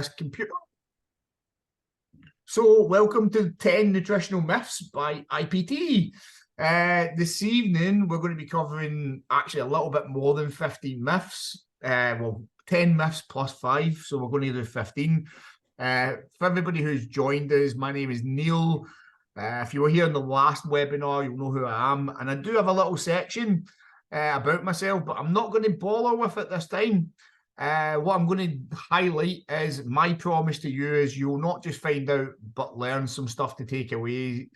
this computer. So welcome to 10 Nutritional Myths by IPT. This evening, we're going to be covering actually a little bit more than 15 myths. Well, 10 myths plus 5, so we're going to do 15. For everybody who's joined us, my name is Neil. If you were here in the last webinar, you'll know who I am. And I do have a little section about myself, but I'm not going to bother with it this time. What I'm going to highlight is my promise to you is you'll not just find out, but learn some stuff to take away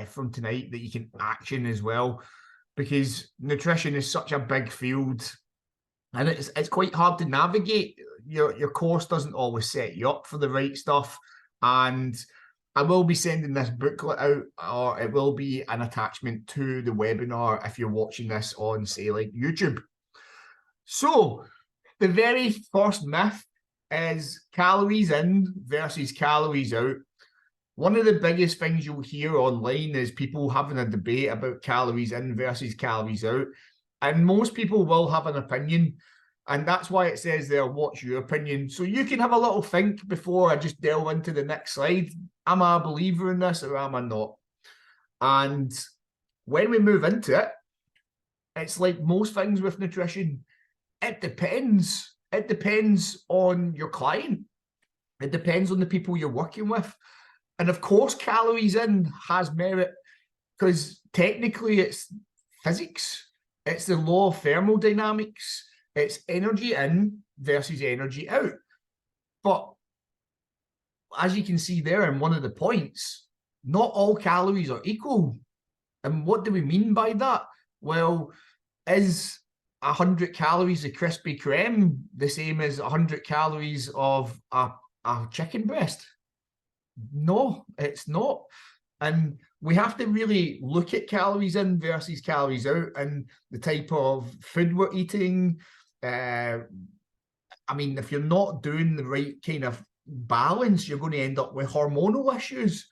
from tonight that you can action as well. Because nutrition is such a big field and it's quite hard to navigate. Your course doesn't always set you up for the right stuff. And I will be sending this booklet out, or it will be an attachment to the webinar if you're watching this on, say, like YouTube. So the very first myth is calories in versus calories out. One of the biggest things you'll hear online is people having a debate about calories in versus calories out. And most people will have an opinion. And that's why it says there, what's your opinion? So you can have a little think before I just delve into the next slide. Am I a believer in this or am I not? And when we move into it, it's like most things with nutrition. It depends. It depends on your client. It depends on the people you're working with. And of course, calories in has merit because technically it's physics. It's the law of thermodynamics. It's energy in versus energy out. But as you can see there in one of the points, not all calories are equal. And what do we mean by that? Well, is 100 calories of Krispy Kreme the same as 100 calories of a chicken breast? No, it's not. And we have to really look at calories in versus calories out and the type of food we're eating. I mean, if you're not doing the right kind of balance, you're going to end up with hormonal issues.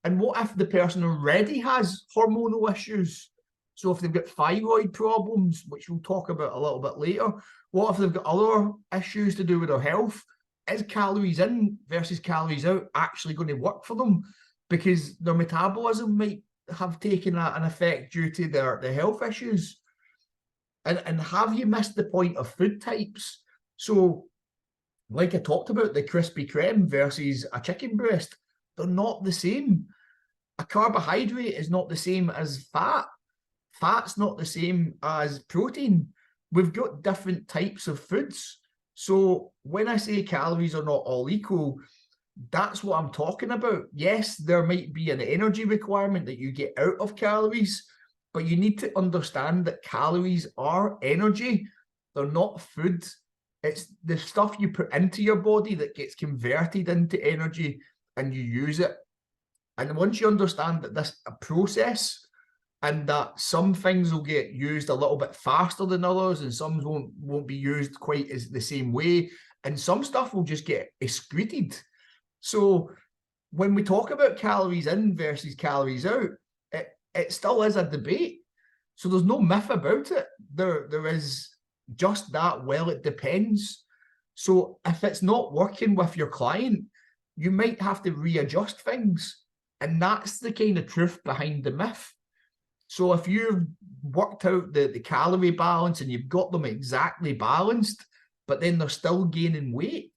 And what if the person already has hormonal issues? So if they've got thyroid problems, which we'll talk about a little bit later, what if they've got other issues to do with their health? Is calories in versus calories out actually going to work for them? Because their metabolism might have taken an effect due to their health issues. And have you missed the point of food types? So, like I talked about, the Krispy Kreme versus a chicken breast, they're not the same. A carbohydrate is not the same as fat. Fat's not the same as protein. We've got different types of foods. So when I say calories are not all equal, that's what I'm talking about. Yes, there might be an energy requirement that you get out of calories, but you need to understand that calories are energy. They're not food. It's the stuff you put into your body that gets converted into energy and you use it. And once you understand that this is a process and that some things will get used a little bit faster than others and some won't be used quite as the same way, and some stuff will just get excreted. So when we talk about calories in versus calories out, it still is a debate. So there's no myth about it. There is just that, well, it depends. So if it's not working with your client, you might have to readjust things. And that's the kind of truth behind the myth. So if you've worked out the calorie balance and you've got them exactly balanced, but then they're still gaining weight,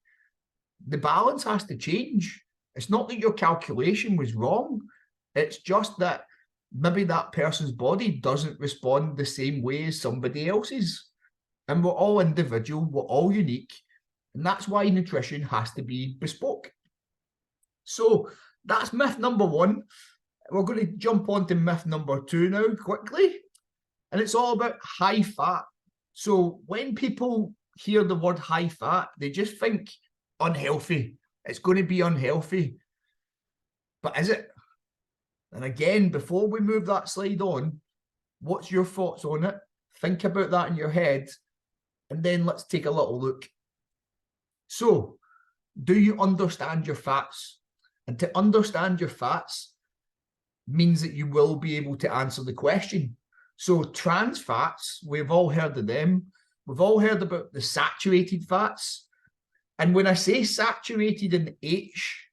the balance has to change. It's not that your calculation was wrong. It's just that maybe that person's body doesn't respond the same way as somebody else's. And we're all individual, we're all unique. And that's why nutrition has to be bespoke. So that's myth number one. We're going to jump on to myth number two now quickly. And it's all about high fat. So when people hear the word high fat, they just think unhealthy. It's going to be unhealthy. But is it? And again, before we move that slide on, what's your thoughts on it? Think about that in your head. And then let's take a little look. So, do you understand your fats? And to understand your fats means that you will be able to answer the question. So trans fats, we've all heard of them. We've all heard about the saturated fats. And when I say saturated in H,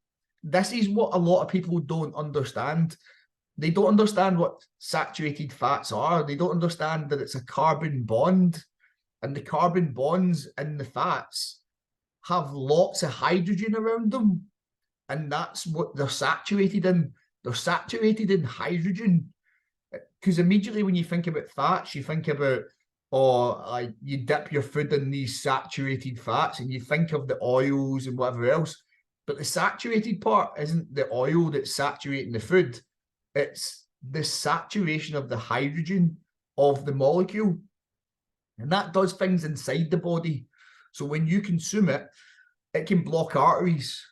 this is what a lot of people don't understand. They don't understand what saturated fats are. They don't understand that it's a carbon bond, and the carbon bonds in the fats have lots of hydrogen around them, and that's what they're saturated in. They're saturated in hydrogen. Because immediately when you think about fats, you think about, like you dip your food in these saturated fats and you think of the oils and whatever else. But the saturated part isn't the oil that's saturating the food. It's the saturation of the hydrogen of the molecule. And that does things inside the body. So when you consume it, it can block arteries.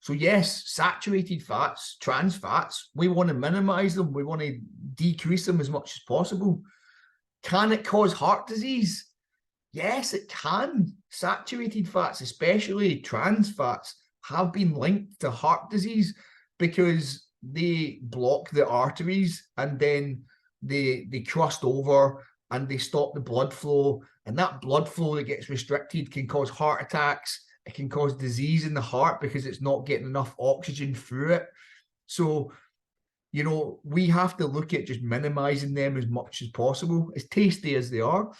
So yes, saturated fats, trans fats, we want to minimize them. We want to decrease them as much as possible. Can it cause heart disease? Yes, it can. Saturated fats, especially trans fats, have been linked to heart disease because they block the arteries and then they crust over and they stop the blood flow. And that blood flow that gets restricted can cause heart attacks. It can cause disease in the heart because it's not getting enough oxygen through it. So, you know, we have to look at just minimizing them as much as possible, as tasty as they are.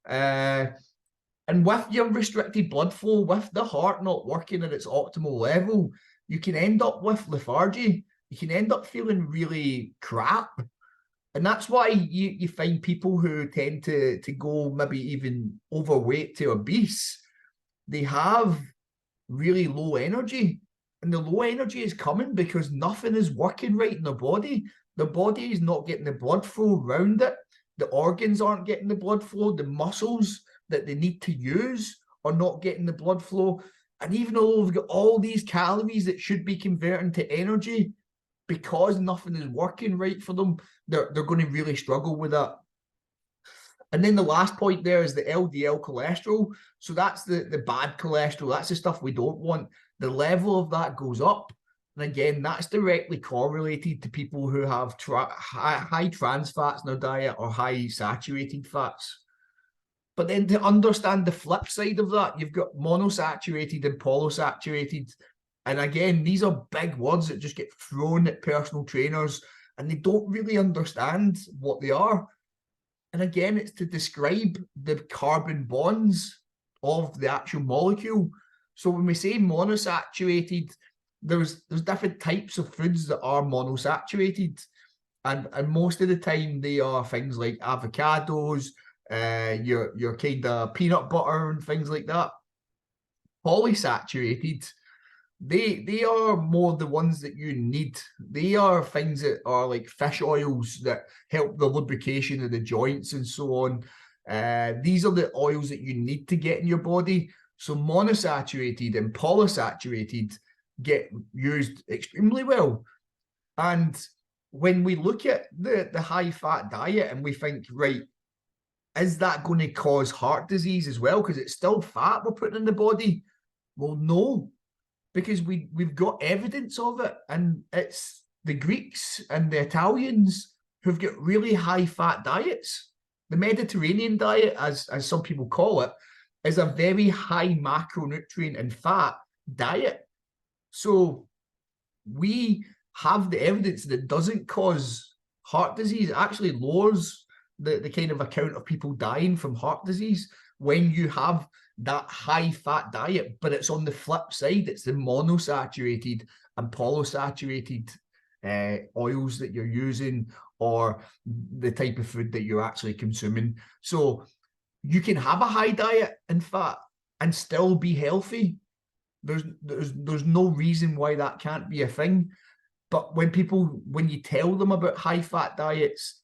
And with your restricted blood flow, with the heart not working at its optimal level, you can end up with lethargy. You can end up feeling really crap. And that's why you find people who tend to go maybe even overweight to obese. They have really low energy. And the low energy is coming because nothing is working right in their body. The body is not getting the blood flow around it. The organs aren't getting the blood flow. The muscles that they need to use are not getting the blood flow. And even though we've got all these calories that should be converting to energy, because nothing is working right for them, they're going to really struggle with that. And then the last point there is the LDL cholesterol. So that's the bad cholesterol. That's the stuff we don't want. The level of that goes up. And again, that's directly correlated to people who have high trans fats in their diet or high saturated fats. But then to understand the flip side of that, you've got monosaturated and polysaturated. And again, these are big words that just get thrown at personal trainers and they don't really understand what they are. And again, it's to describe the carbon bonds of the actual molecule. So when we say monosaturated, there's different types of foods that are monosaturated. And most of the time they are things like avocados, your kind of peanut butter and things like that. Polysaturated, they are more the ones that you need. They are things that are like fish oils that help the lubrication of the joints and so on. These are the oils that you need to get in your body. So monosaturated and polysaturated get used extremely well. And when we look at the high fat diet and we think, right, is that going to cause heart disease as well? Because it's still fat we're putting in the body. Well, no, because we've got evidence of it. And it's the Greeks and the Italians who've got really high fat diets. The Mediterranean diet, as some people call it, is a very high macronutrient and fat diet. So we have the evidence that it doesn't cause heart disease. It actually lowers the kind of account of people dying from heart disease when you have that high fat diet. But it's on the flip side, it's the monosaturated and polysaturated oils that you're using or the type of food that you're actually consuming. So you can have a high diet in fat and still be healthy. There's no reason why that can't be a thing. But when you tell them about high fat diets,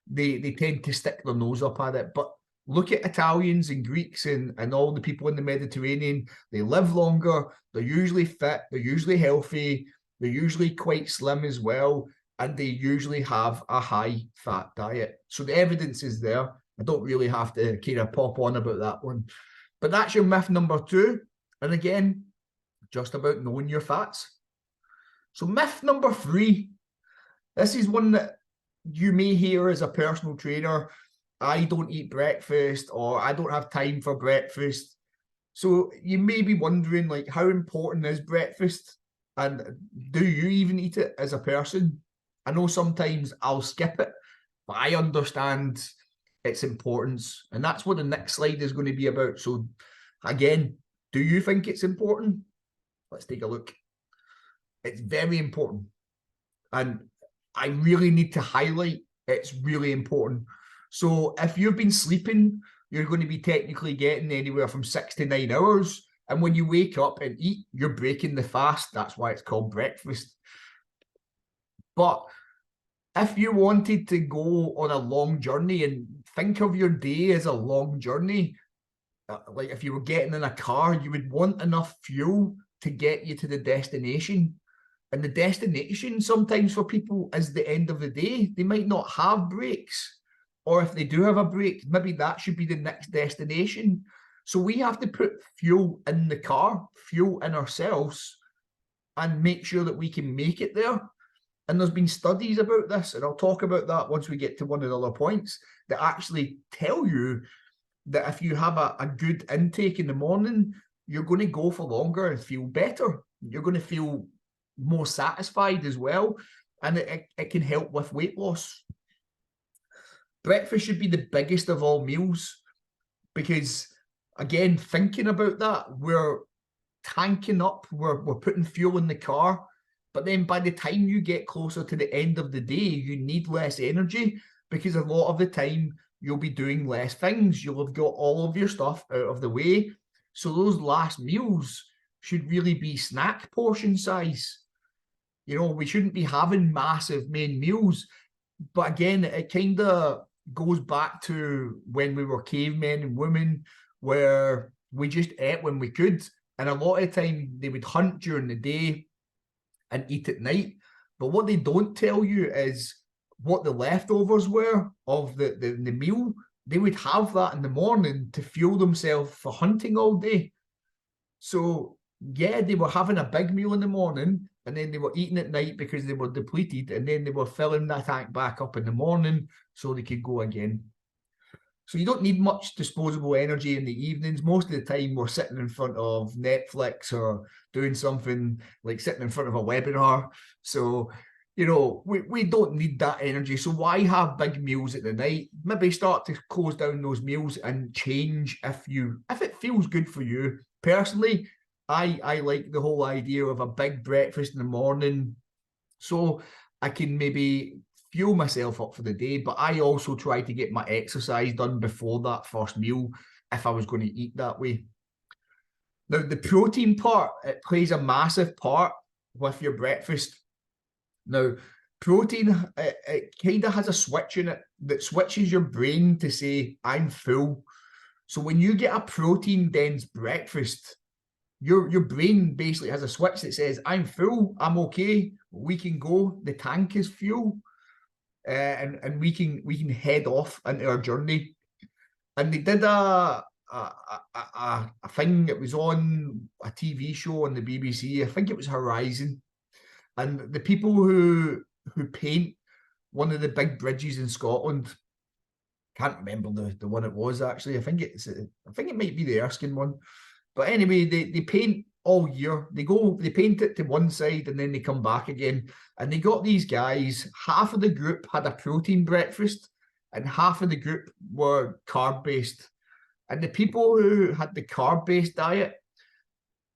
they tend to stick their nose up at it. But look at Italians and Greeks and all the people in the Mediterranean. They live longer. They're usually fit. They're usually healthy. They're usually quite slim as well. And they usually have a high fat diet. So the evidence is there. I don't really have to kind of pop on about that one. But that's your myth number 2. And again, just about knowing your fats. So myth number 3. This is one that you may hear as a personal trainer. I don't eat breakfast, or I don't have time for breakfast. So you may be wondering, like, how important is breakfast? And do you even eat it as a person? I know sometimes I'll skip it, but I understand its importance. And that's what the next slide is going to be about. So again, do you think it's important? Let's take a look. It's very important. And I really need to highlight it's really important. So if you've been sleeping, you're going to be technically getting anywhere from 6 to 9 hours. And when you wake up and eat, you're breaking the fast. That's why it's called breakfast. But if you wanted to go on a long journey, and think of your day as a long journey, like if you were getting in a car, you would want enough fuel to get you to the destination. And the destination sometimes for people is the end of the day. They might not have breaks. Or if they do have a break, maybe that should be the next destination. So we have to put fuel in the car, fuel in ourselves, and make sure that we can make it there. And there's been studies about this, and I'll talk about that once we get to one of the other points, that actually tell you that if you have a good intake in the morning, you're going to go for longer and feel better. You're going to feel more satisfied as well, and it can help with weight loss. Breakfast should be the biggest of all meals because, again, thinking about that, we're tanking up, we're putting fuel in the car, but then by the time you get closer to the end of the day, you need less energy because a lot of the time you'll be doing less things. You'll have got all of your stuff out of the way. So those last meals should really be snack portion size. You know, we shouldn't be having massive main meals. But again, it kind of goes back to when we were cavemen and women, where we just ate when we could. And a lot of the time they would hunt during the day and eat at night. But what they don't tell you is what the leftovers were of the meal. They would have that in the morning to fuel themselves for hunting all day. So yeah, they were having a big meal in the morning, and then they were eating at night because they were depleted, and then they were filling that tank back up in the morning so they could go again. So you don't need much disposable energy in the evenings. Most of the time we're sitting in front of Netflix or doing something like sitting in front of a webinar. So, you know, we don't need that energy. So why have big meals at the night? Maybe start to close down those meals and change if it feels good for you. Personally, I like the whole idea of a big breakfast in the morning, so I can maybe fuel myself up for the day, but I also try to get my exercise done before that first meal if I was going to eat that way. Now, the protein part, it plays a massive part with your breakfast. Now, protein, it kind of has a switch in it that switches your brain to say, I'm full. So when you get a protein-dense breakfast, your brain basically has a switch that says, I'm full, I'm okay, we can go, the tank is full, and we can head off into our journey. And they did a thing, it was on a TV show on the BBC, I think it was Horizon, and the people who paint one of the big bridges in Scotland, can't remember the one it was actually, I think it might be the Erskine one. But anyway, they paint all year. They paint it to one side and then they come back again. And they got these guys, half of the group had a protein breakfast and half of the group were carb-based. And the people who had the carb-based diet,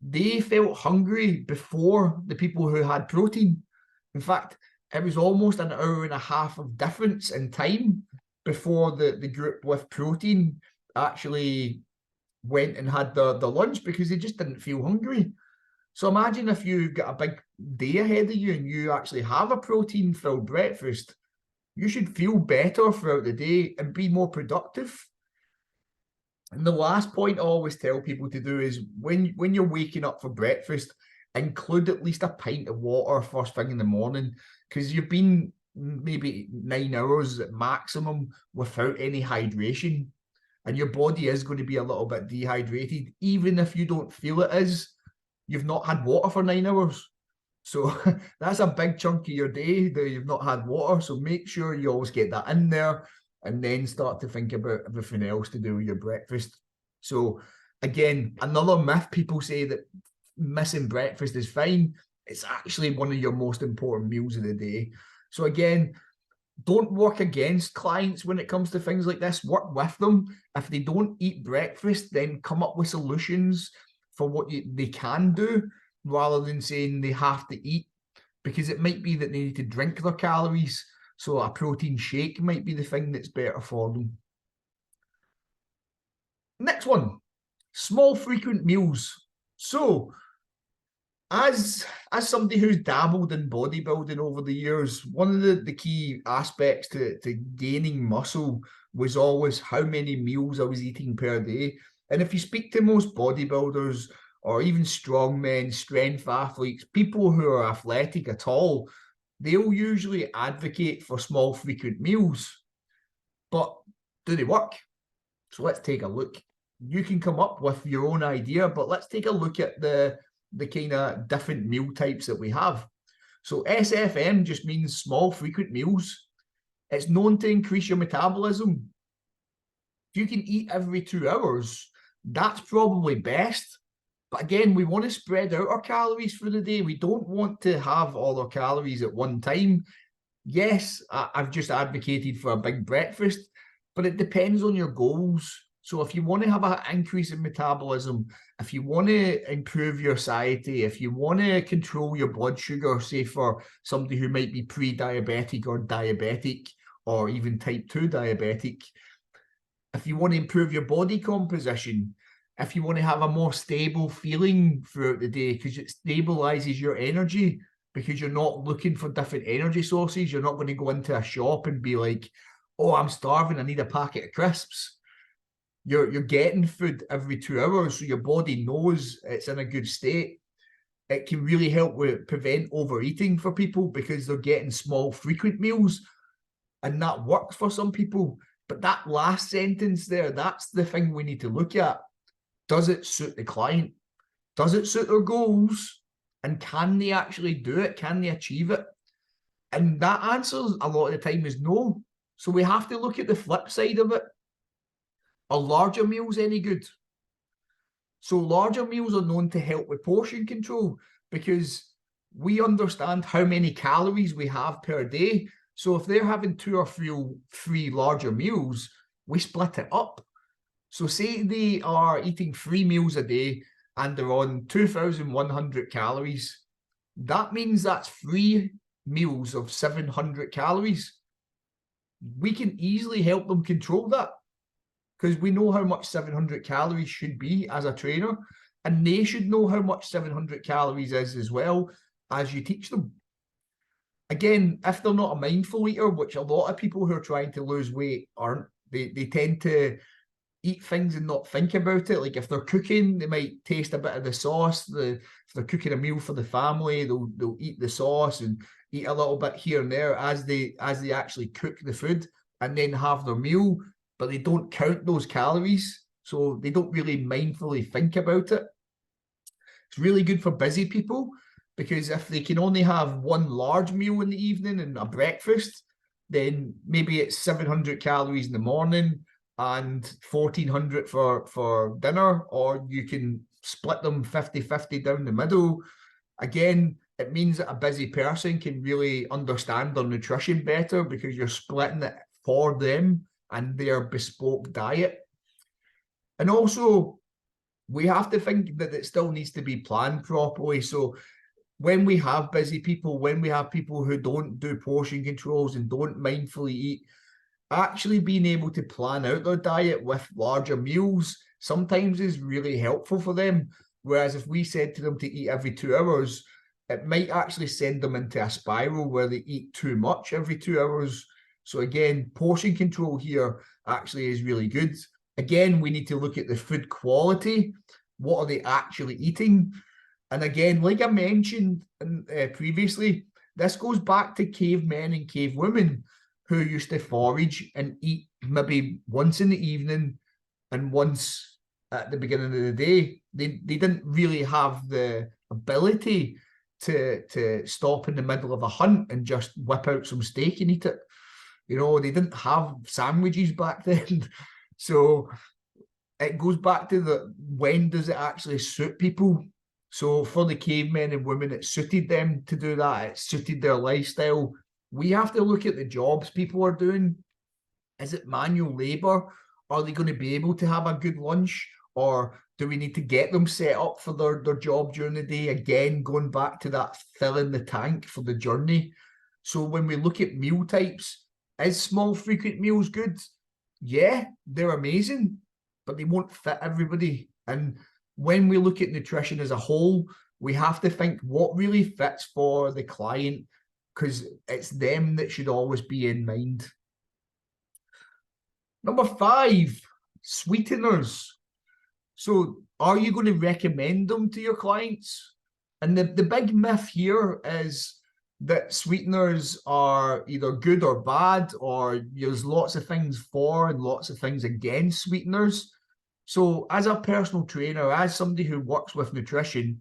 they felt hungry before the people who had protein. In fact, it was almost an hour and a half of difference in time before the group with protein actually went and had the lunch because they just didn't feel hungry. So imagine if you've got a big day ahead of you and you actually have a protein-filled breakfast, you should feel better throughout the day and be more productive. And the last point I always tell people to do is when you're waking up for breakfast, include at least a pint of water first thing in the morning, because you've been maybe 9 hours at maximum without any hydration. And your body is going to be a little bit dehydrated, even if you don't feel it is. You've not had water for 9 hours. So that's a big chunk of your day that you've not had water. So make sure you always get that in there and then start to think about everything else to do with your breakfast. So Again, another myth, people say that missing breakfast is fine. It's actually one of your most important meals of the day. So again, don't work against clients when it comes to things like this. Work with them. If they don't eat breakfast, then come up with solutions for what they can do, rather than saying they have to eat, because it might be that they need to drink their calories. So a protein shake might be the thing that's better for them. Next one, small frequent meals. So as somebody who's dabbled in bodybuilding over the years, one of the key aspects to gaining muscle was always how many meals I was eating per day. And if you speak to most bodybuilders or even strongmen, strength athletes, people who are athletic at all, they'll usually advocate for small frequent meals. But do they work? So let's take a look. You can come up with your own idea, but let's take a look at the kind of different meal types that we have. So SFM just means small frequent meals. It's known to increase your metabolism. If you can eat every 2 hours, that's probably best. But again, we want to spread out our calories for the day. We don't want to have all our calories at one time. Yes, I've just advocated for a big breakfast, but it depends on your goals. So if you want to have an increase in metabolism, if you want to improve your satiety, if you want to control your blood sugar, say for somebody who might be pre-diabetic or diabetic, or even type 2 diabetic, if you want to improve your body composition, if you want to have a more stable feeling throughout the day, because it stabilizes your energy, because you're not looking for different energy sources. You're not going to go into a shop and be like, oh, I'm starving, I need a packet of crisps. You're getting food every 2 hours, so your body knows it's in a good state. It can really help with prevent overeating for people, because they're getting small frequent meals, and that works for some people. But that last sentence there, that's the thing we need to look at. Does it suit the client? Does it suit their goals? And can they actually do it? Can they achieve it? And that answer a lot of the time is no. So we have to look at the flip side of it. Are larger meals any good? So larger meals are known to help with portion control, because we understand how many calories we have per day. So if they're having 2 or 3 larger meals, we split it up. So say they are eating 3 meals a day and they're on 2,100 calories. That means that's 3 meals of 700 calories. We can easily help them control that, because we know how much 700 calories should be as a trainer, and they should know how much 700 calories is as well as you teach them. Again, if they're not a mindful eater, which a lot of people who are trying to lose weight aren't, they tend to eat things and not think about it. Like if they're cooking, they might taste a bit of the sauce. If they're cooking a meal for the family, they'll eat the sauce and eat a little bit here and there as they actually cook the food, and then have their meal, but they don't count those calories. So they don't really mindfully think about it. It's really good for busy people, because if they can only have one large meal in the evening and a breakfast, then maybe it's 700 calories in the morning and 1,400 for dinner, or you can split them 50-50 down the middle. Again, it means that a busy person can really understand their nutrition better, because you're splitting it for them and their bespoke diet. And also, we have to think that it still needs to be planned properly. So when we have busy people, when we have people who don't do portion controls and don't mindfully eat, actually being able to plan out their diet with larger meals sometimes is really helpful for them. Whereas if we said to them to eat every 2 hours, it might actually send them into a spiral where they eat too much every 2 hours. So again, portion control here actually is really good. Again, we need to look at the food quality. What are they actually eating? And again, like I mentioned previously, this goes back to cavemen and cavewomen who used to forage and eat maybe once in the evening and once at the beginning of the day. They didn't really have the ability to stop in the middle of a hunt and just whip out some steak and eat it. You know, they didn't have sandwiches back then. So it goes back to the when does it actually suit people? So for the cavemen and women, it suited them to do that. It suited their lifestyle. We have to look at the jobs people are doing. Is it manual labor? Are they going to be able to have a good lunch? Or do we need to get them set up for their job during the day? Again, going back to that filling the tank for the journey. So when we look at meal types, is small frequent meals good? Yeah, they're amazing, but they won't fit everybody. And when we look at nutrition as a whole, we have to think what really fits for the client, because it's them that should always be in mind. Number 5, sweeteners. So are you going to recommend them to your clients? And the big myth here is that sweeteners are either good or bad, or there's lots of things for and lots of things against sweeteners. So as a personal trainer, as somebody who works with nutrition,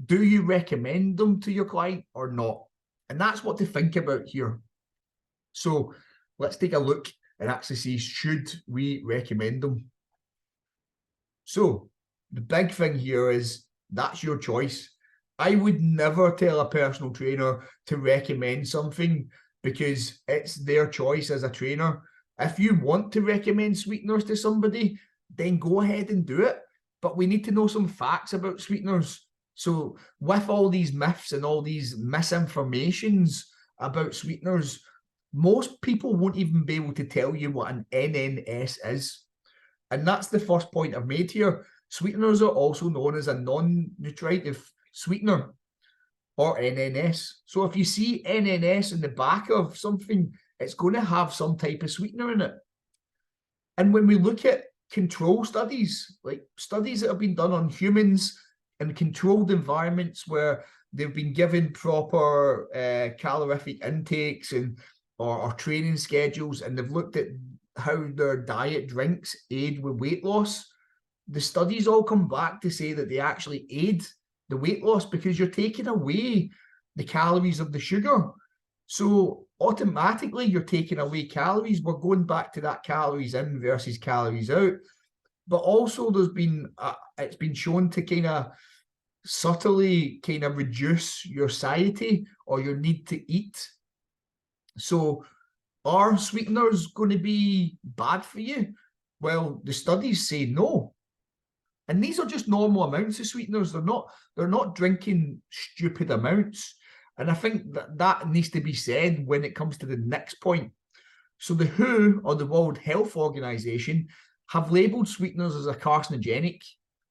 do you recommend them to your client or not? And that's what to think about here. So let's take a look and actually see, should we recommend them? So the big thing here is that's your choice. I would never tell a personal trainer to recommend something, because it's their choice as a trainer. If you want to recommend sweeteners to somebody, then go ahead and do it. But we need to know some facts about sweeteners. So with all these myths and all these misinformations about sweeteners, most people won't even be able to tell you what an NNS is. And that's the first point I've made here. Sweeteners are also known as a non-nutritive sweetener, or NNS. So if you see NNS in the back of something, it's going to have some type of sweetener in it. And when we look at control studies, like studies that have been done on humans in controlled environments where they've been given proper calorific intakes and or training schedules, and they've looked at how their diet drinks aid with weight loss, the studies all come back to say that they actually aid the weight loss, because you're taking away the calories of the sugar. So automatically you're taking away calories. We're going back to that calories in versus calories out. But also there's been, it's been shown to kind of subtly kind of reduce your satiety or your need to eat. So are sweeteners going to be bad for you? Well, the studies say no. And these are just normal amounts of sweeteners. They're not drinking stupid amounts. And I think that needs to be said when it comes to the next point. So the WHO, or the World Health Organization, have labeled sweeteners as a carcinogenic.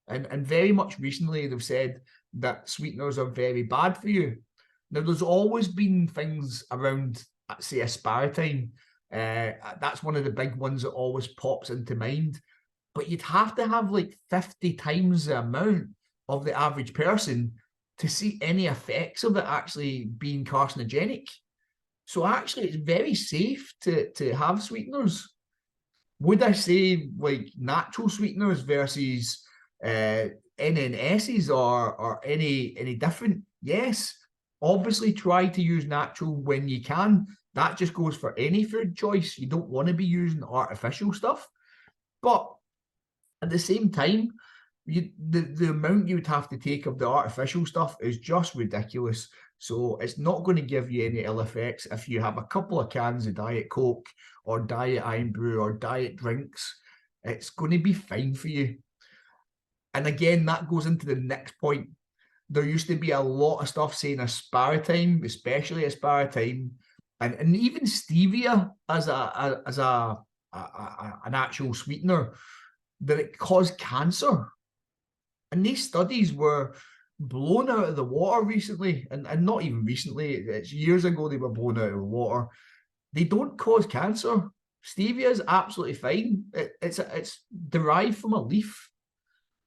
And very much recently they've said that sweeteners are very bad for you. Now, there's always been things around, say, aspartame. That's one of the big ones that always pops into mind. But you'd have to have like 50 times the amount of the average person to see any effects of it actually being carcinogenic. So actually, it's very safe to have sweeteners. Would I say like natural sweeteners versus NNSs or any different? Yes. Obviously, try to use natural when you can. That just goes for any food choice. You don't want to be using artificial stuff. But at the same time, the amount you would have to take of the artificial stuff is just ridiculous. So it's not going to give you any ill effects if you have a couple of cans of Diet Coke or Diet Iron Brew or diet drinks. It's going to be fine for you. And again, that goes into the next point. There used to be a lot of stuff saying aspartame, especially aspartame, and even stevia as an actual sweetener, that it caused cancer. And these studies were blown out of the water recently, and not even recently, it's years ago they were blown out of the water. They don't cause cancer. Stevia is absolutely fine. It's derived from a leaf.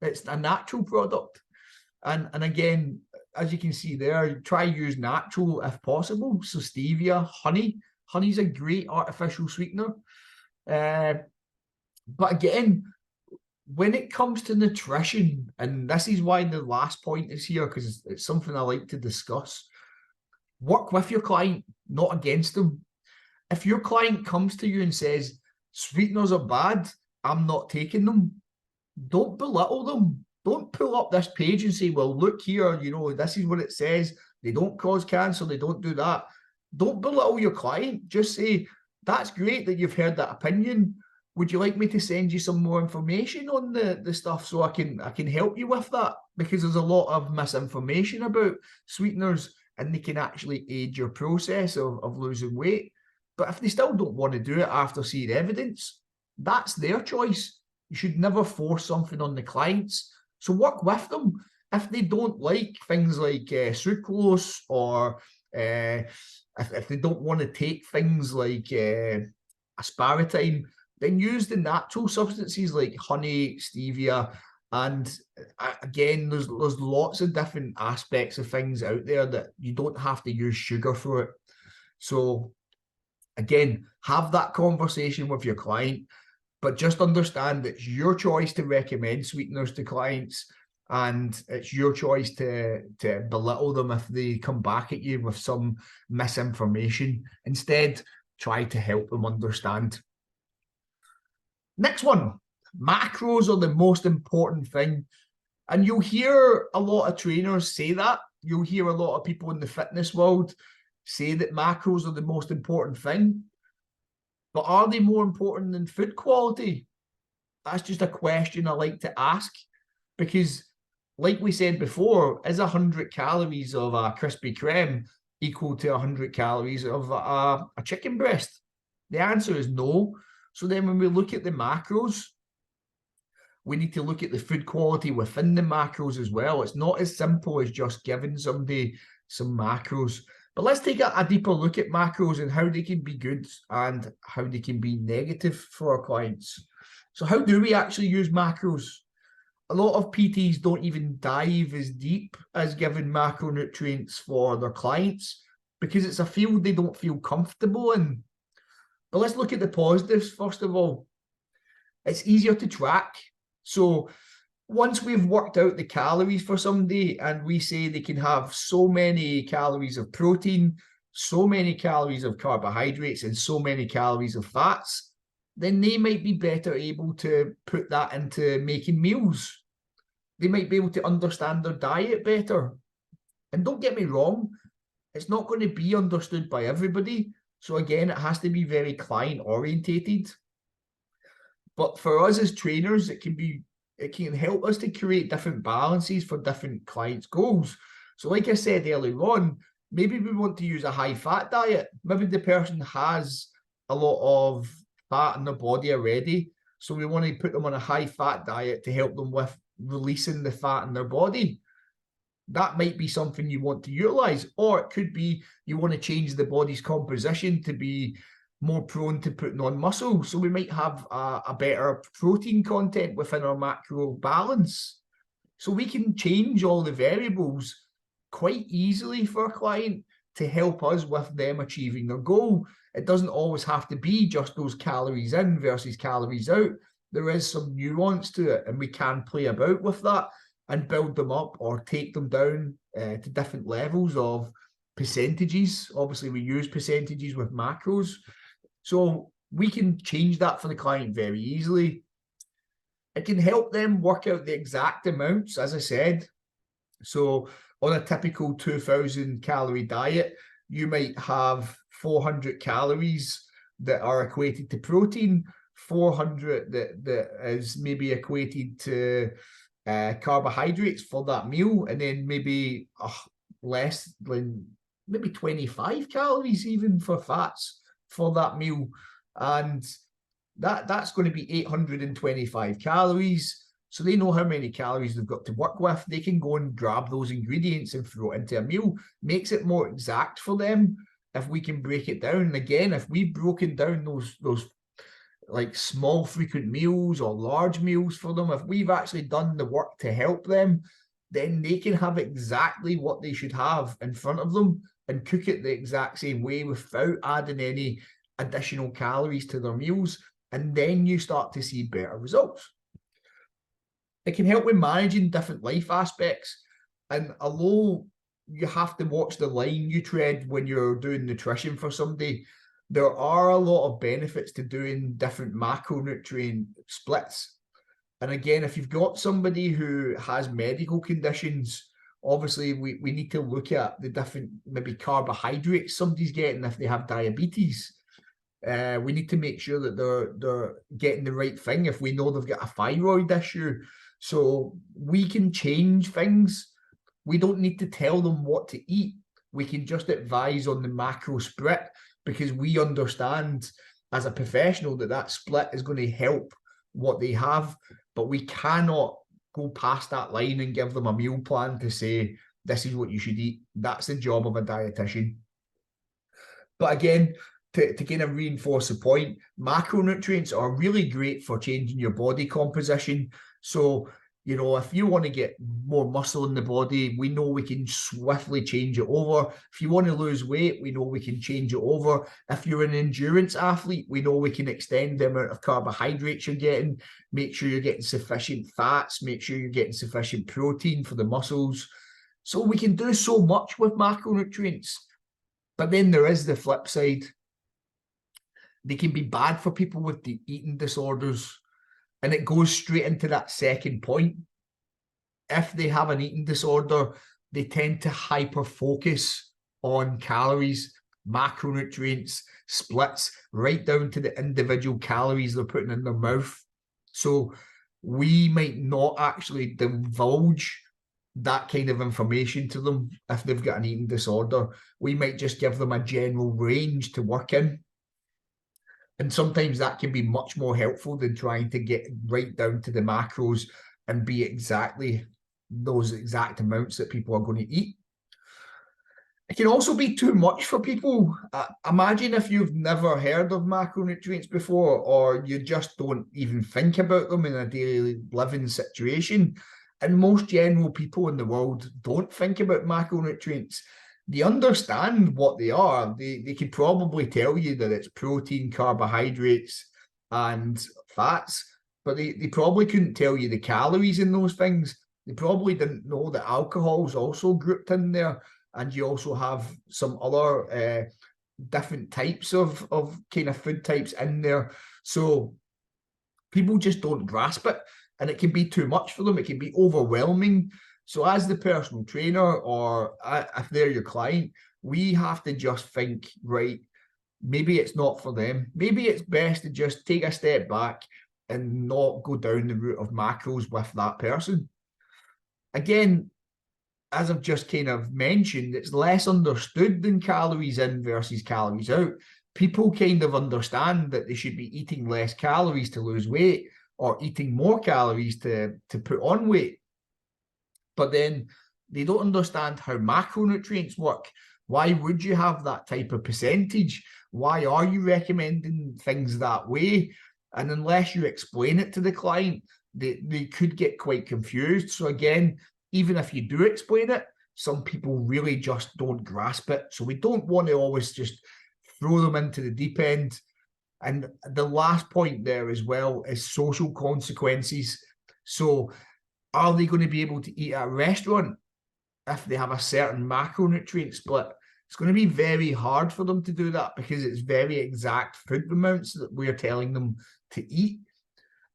It's a natural product. And again, as you can see there, try use natural if possible. So stevia, honey. Honey's a great artificial sweetener. But again, when it comes to nutrition, and this is why the last point is here, because it's something I like to discuss, work with your client, not against them. If your client comes to you and says, sweeteners are bad, I'm not taking them, don't belittle them. Don't pull up this page and say, well, look here, you know, this is what it says. They don't cause cancer. They don't do that. Don't belittle your client. Just say, that's great that you've heard that opinion. Would you like me to send you some more information on the stuff so I can help you with that? Because there's a lot of misinformation about sweeteners and they can actually aid your process of losing weight. But if they still don't want to do it after seeing evidence, that's their choice. You should never force something on the clients. So work with them. If they don't like things like sucrose, or if they don't want to take things like aspartame, then use the natural substances like honey, stevia, and again, there's lots of different aspects of things out there that you don't have to use sugar for it. So again, have that conversation with your client, but just understand it's your choice to recommend sweeteners to clients, and it's your choice to belittle them if they come back at you with some misinformation. Instead, try to help them understand. Next one, macros are the most important thing. And you'll hear a lot of trainers say that. You'll hear a lot of people in the fitness world say that macros are the most important thing. But are they more important than food quality? That's just a question I like to ask, because like we said before, is 100 calories of a Krispy Kreme equal to 100 calories of a chicken breast? The answer is no. So then when we look at the macros, we need to look at the food quality within the macros as well. It's not as simple as just giving somebody some macros. But let's take a deeper look at macros and how they can be good and how they can be negative for our clients. So how do we actually use macros? A lot of PTs don't even dive as deep as giving macronutrients for their clients because it's a field they don't feel comfortable in. But let's look at the positives first of all. It's easier to track. So once we've worked out the calories for somebody and we say they can have so many calories of protein, so many calories of carbohydrates, and so many calories of fats, then they might be better able to put that into making meals. They might be able to understand their diet better. And don't get me wrong, it's not going to be understood by everybody. So again, it has to be very client orientated. But for us as trainers, it can help us to create different balances for different clients' goals. So like I said earlier on, maybe we want to use a high-fat diet. Maybe the person has a lot of fat in their body already, so we want to put them on a high-fat diet to help them with releasing the fat in their body. That might be something you want to utilize, or it could be you want to change the body's composition to be more prone to putting on muscle. So we might have a better protein content within our macro balance. So we can change all the variables quite easily for a client to help us with them achieving their goal. It doesn't always have to be just those calories in versus calories out. There is some nuance to it, and we can play about with that and build them up or take them down to different levels of percentages. Obviously, we use percentages with macros. So we can change that for the client very easily. It can help them work out the exact amounts, as I said. So on a typical 2,000 calorie diet, you might have 400 calories that are equated to protein, 400 that is maybe equated to carbohydrates for that meal, and then maybe less than maybe 25 calories even for fats for that meal. And that's going to be 825 calories. So they know how many calories they've got to work with. They can go and grab those ingredients and throw it into a meal. Makes it more exact for them if we can break it down. And again, if we've broken down those like small frequent meals or large meals for them, if we've actually done the work to help them, then they can have exactly what they should have in front of them and cook it the exact same way without adding any additional calories to their meals. And then you start to see better results. It can help with managing different life aspects. And although you have to watch the line you tread when you're doing nutrition for somebody, there are a lot of benefits to doing different macronutrient splits. And again, if you've got somebody who has medical conditions, obviously we need to look at the different maybe carbohydrates somebody's getting if they have diabetes. We need to make sure that they're getting the right thing if we know they've got a thyroid issue. So we can change things. We don't need to tell them what to eat. We can just advise on the macro split, because we understand as a professional that that split is going to help what they have, but we cannot go past that line and give them a meal plan to say, this is what you should eat. That's the job of a dietitian. But again, to kind of reinforce the point, macronutrients are really great for changing your body composition. So, you know, if you want to get more muscle in the body, we know we can swiftly change it over. If you want to lose weight, we know we can change it over. If you're an endurance athlete, we know we can extend the amount of carbohydrates you're getting, make sure you're getting sufficient fats, make sure you're getting sufficient protein for the muscles. So we can do so much with macronutrients. But then there is the flip side. They can be bad for people with the eating disorders. And it goes straight into that second point. If they have an eating disorder, they tend to hyper-focus on calories, macronutrients, splits, right down to the individual calories they're putting in their mouth. So we might not actually divulge that kind of information to them if they've got an eating disorder. We might just give them a general range to work in. And sometimes that can be much more helpful than trying to get right down to the macros and be exactly those exact amounts that people are going to eat. It can also be too much for people. Imagine if you've never heard of macronutrients before, or you just don't even think about them in a daily living situation. And most general people in the world don't think about macronutrients. They understand what they are. They could probably tell you that it's protein, carbohydrates, and fats, but they probably couldn't tell you the calories in those things. They probably didn't know that alcohol is also grouped in there, and you also have some other different types of kind of food types in there. So people just don't grasp it, and it can be too much for them. It can be overwhelming. So as the personal trainer, or if they're your client, we have to just think, right, maybe it's not for them. Maybe it's best to just take a step back and not go down the route of macros with that person. Again, as I've just kind of mentioned, it's less understood than calories in versus calories out. People kind of understand that they should be eating less calories to lose weight, or eating more calories to put on weight. But then they don't understand how macronutrients work. Why would you have that type of percentage? Why are you recommending things that way? And unless you explain it to the client, they could get quite confused. So again, even if you do explain it, some people really just don't grasp it. So we don't want to always just throw them into the deep end. And the last point there as well is social consequences. So are they going to be able to eat at a restaurant if they have a certain macronutrient split? It's going to be very hard for them to do that, because it's very exact food amounts that we're telling them to eat.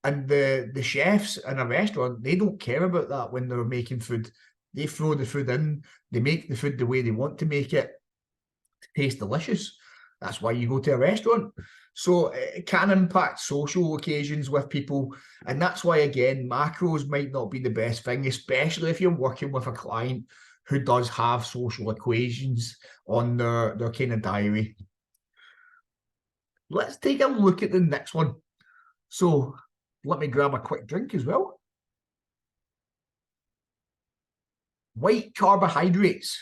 And the chefs in a restaurant, they don't care about that when they're making food. They throw the food in, they make the food the way they want to make it to taste delicious. That's why you go to a restaurant. So it can impact social occasions with people. And that's why, again, macros might not be the best thing, especially if you're working with a client who does have social equations on their kind of diary. Let's take a look at the next one. So let me grab a quick drink as well. White carbohydrates.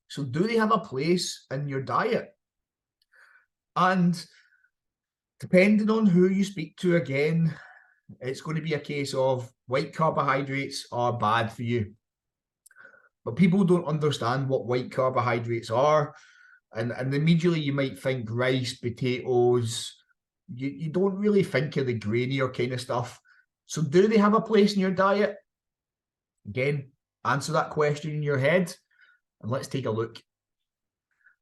So do they have a place in your diet? And depending on who you speak to, again, it's going to be a case of white carbohydrates are bad for you. But people don't understand what white carbohydrates are. And immediately you might think rice, potatoes. You don't really think of the grainier kind of stuff. So do they have a place in your diet? Again, answer that question in your head, and let's take a look.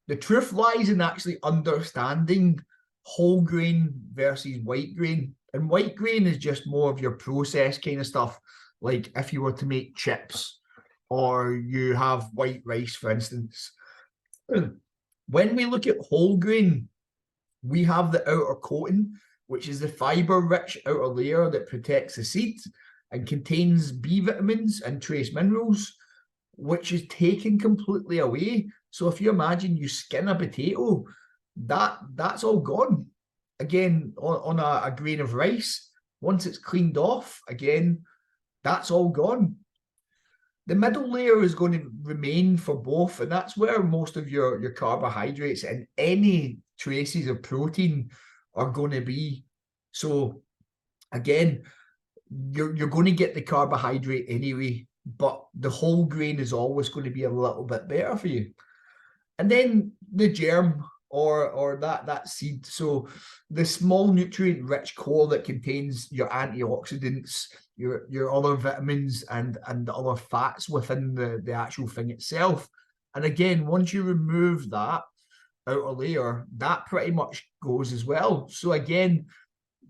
The truth lies in actually understanding whole grain versus white grain. And white grain is just more of your processed kind of stuff. Like if you were to make chips or you have white rice, for instance. When we look at whole grain, we have the outer coating, which is the fiber-rich outer layer that protects the seed and contains B vitamins and trace minerals, which is taken completely away. So if you imagine you skin a potato, that's all gone. Again, on a grain of rice, once it's cleaned off, again, that's all gone. The middle layer is going to remain for both, and that's where most of your carbohydrates and any traces of protein are going to be. So again, you're going to get the carbohydrate anyway, but the whole grain is always going to be a little bit better for you. And then the germ or that seed. So the small nutrient-rich core that contains your antioxidants, your other vitamins and the other fats within the actual thing itself. And again, once you remove that outer layer, that pretty much goes as well. So again,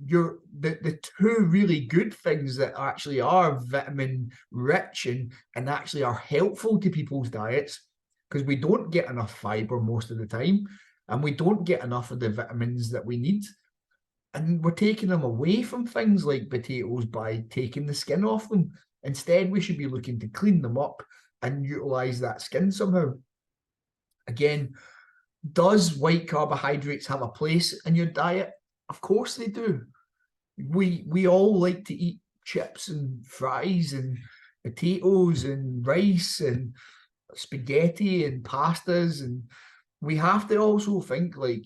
the two really good things that actually are vitamin rich and actually are helpful to people's diets, because we don't get enough fiber most of the time, and we don't get enough of the vitamins that we need. And we're taking them away from things like potatoes by taking the skin off them. Instead, we should be looking to clean them up and utilize that skin somehow. Again, does white carbohydrates have a place in your diet? Of course they do. We all like to eat chips and fries and potatoes and rice and spaghetti and pastas, and we have to also think, like,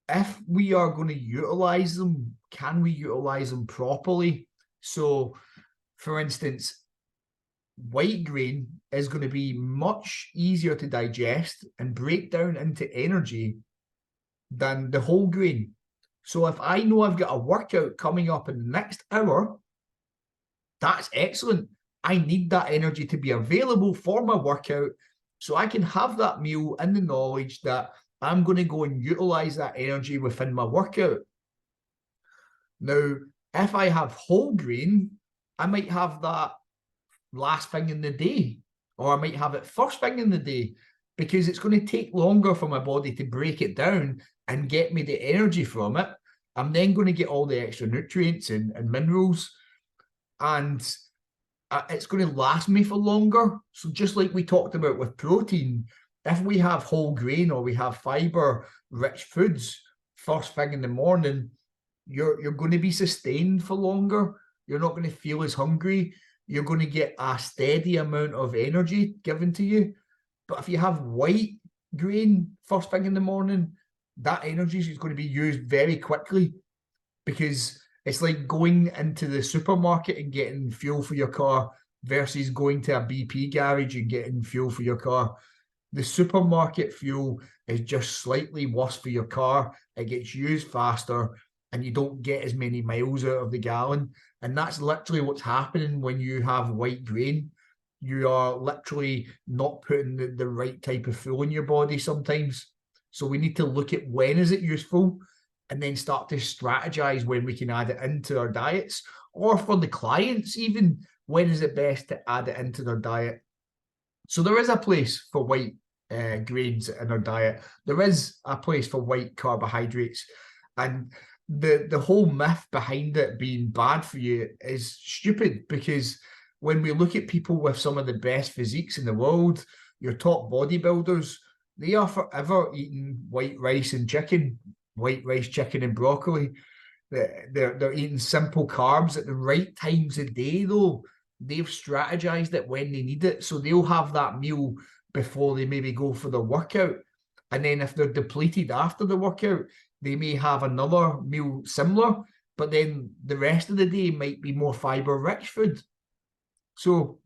if we are going to utilize them, can we utilize them properly? So for instance, white grain is going to be much easier to digest and break down into energy than the whole grain. So if I know I've got a workout coming up in the next hour, that's excellent. I need that energy to be available for my workout, so I can have that meal in the knowledge that I'm going to go and utilize that energy within my workout. Now, if I have whole grain, I might have that last thing in the day, or I might have it first thing in the day, because it's going to take longer for my body to break it down and get me the energy from it. I'm then going to get all the extra nutrients and minerals, and it's going to last me for longer. So just like we talked about with protein, if we have whole grain or we have fiber-rich foods first thing in the morning, you're going to be sustained for longer. You're not going to feel as hungry. You're going to get a steady amount of energy given to you. But if you have white grain first thing in the morning, that energy is going to be used very quickly, because it's like going into the supermarket and getting fuel for your car versus going to a BP garage and getting fuel for your car. The supermarket fuel is just slightly worse for your car. It gets used faster and you don't get as many miles out of the gallon. And that's literally what's happening when you have white grain. You are literally not putting the right type of fuel in your body sometimes. So we need to look at when is it useful, and then start to strategize when we can add it into our diets, or for the clients even, when is it best to add it into their diet. So there is a place for white grains in our diet. There is a place for white carbohydrates, and the whole myth behind it being bad for you is stupid, because when we look at people with some of the best physiques in the world, your top bodybuilders, they are forever eating white rice and chicken, white rice, chicken and broccoli. They're eating simple carbs at the right times of day, though. They've strategized it when they need it. So they'll have that meal before they maybe go for the workout. And then if they're depleted after the workout, they may have another meal similar, but then the rest of the day might be more fiber-rich food. So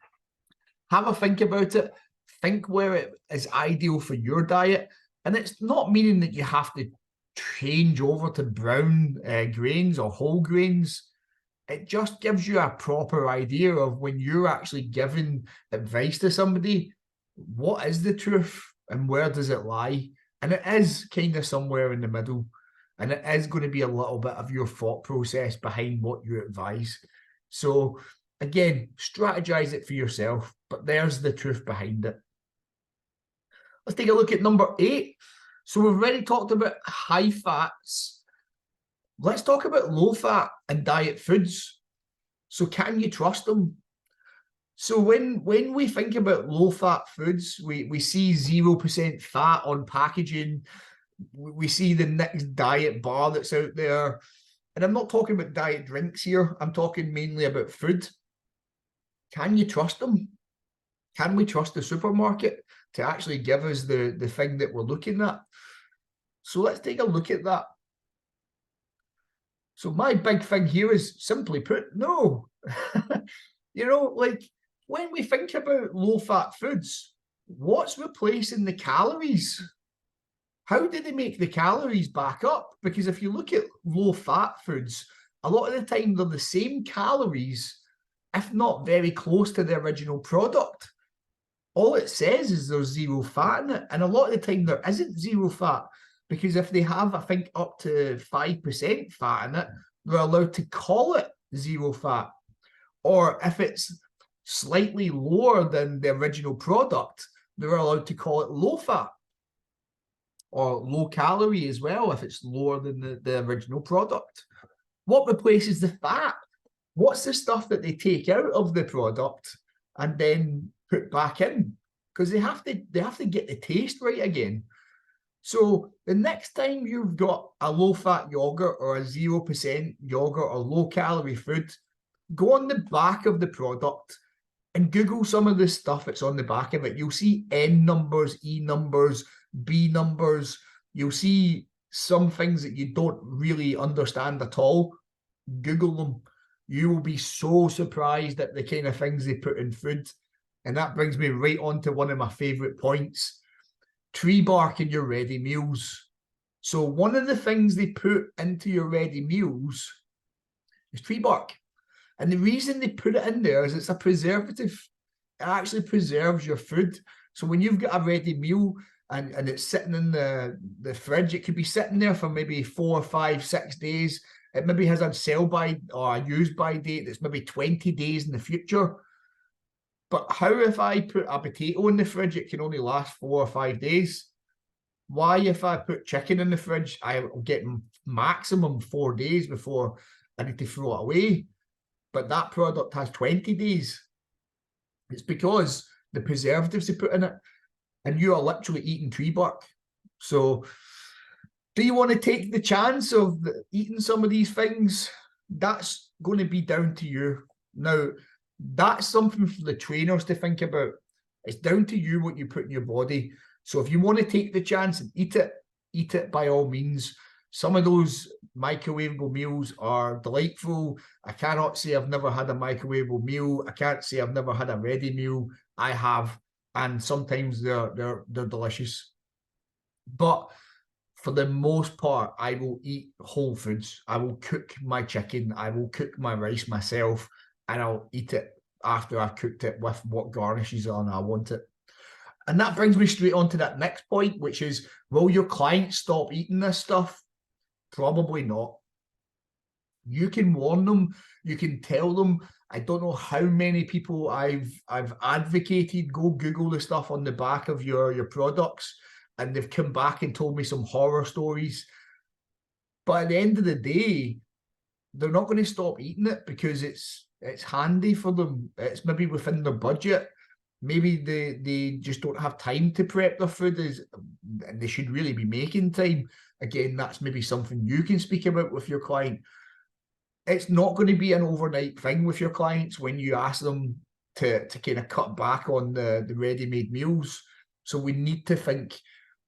have a think about it. Think where it is ideal for your diet. And it's not meaning that you have to change over to brown grains or whole grains. It just gives you a proper idea of, when you're actually giving advice to somebody, what is the truth and where does it lie? And it is kind of somewhere in the middle. And it is going to be a little bit of your thought process behind what you advise. So again, strategize it for yourself, but there's the truth behind it. Let's take a look at number 8. So we've already talked about high fats. Let's talk about low fat and diet foods. So can you trust them? So when we think about low fat foods, we see 0% fat on packaging. We see the next diet bar that's out there. And I'm not talking about diet drinks here. I'm talking mainly about food. Can you trust them? Can we trust the supermarket to actually give us the thing that we're looking at? So let's take a look at that. So my big thing here is, simply put, no. You know, like when we think about low-fat foods, what's replacing the calories? How do they make the calories back up? Because if you look at low-fat foods, a lot of the time they're the same calories, if not very close to the original product. All it says is there's 0 fat in it. And a lot of the time there isn't 0 fat, because if they have, I think, up to 5% fat in it, they're allowed to call it 0 fat. Or if it's slightly lower than the original product, they're allowed to call it low fat. Or low calorie as well, if it's lower than the original product. What replaces the fat? What's the stuff that they take out of the product and then put back in? Because they have to get the taste right again. So the next time you've got a low-fat yogurt or a 0% yogurt or low-calorie food, go on the back of the product and Google some of the stuff that's on the back of it. You'll see N numbers, E numbers, B numbers. You'll see some things that you don't really understand at all. Google them. You will be so surprised at the kind of things they put in food. And that brings me right on to one of my favourite points. Tree bark in your ready meals. So one of the things they put into your ready meals is tree bark. And the reason they put it in there is it's a preservative. It actually preserves your food. So when you've got a ready meal and it's sitting in the fridge, it could be sitting there for maybe 4, 5, 6 days. It maybe has a sell by or a use by date that's maybe 20 days in the future. But how if I put a potato in the fridge, it can only last 4 or 5 days? Why if I put chicken in the fridge, I'll get maximum 4 days before I need to throw it away? But that product has 20 days. It's because the preservatives they put in it, and you are literally eating tree bark. So do you want to take the chance of eating some of these things? That's going to be down to you. Now, that's something for the trainers to think about. It's down to you what you put in your body. So if you want to take the chance and eat it by all means. Some of those microwavable meals are delightful. I cannot say I've never had a microwavable meal. I can't say I've never had a ready meal. I have, and sometimes they're delicious. But for the most part, I will eat whole foods. I will cook my chicken. I will cook my rice myself, and I'll eat it after I've cooked it with what garnishes on I want it. And that brings me straight on to that next point, which is, will your clients stop eating this stuff? Probably not. You can warn them. You can tell them. I don't know how many people I've advocated go Google the stuff on the back of your products, and they've come back and told me some horror stories. But at the end of the day, they're not going to stop eating it because it's handy for them. It's maybe within their budget. Maybe they just don't have time to prep their food, and they should really be making time. Again, that's maybe something you can speak about with your client. It's not going to be an overnight thing with your clients when you ask them to kind of cut back on the ready-made meals. So we need to think,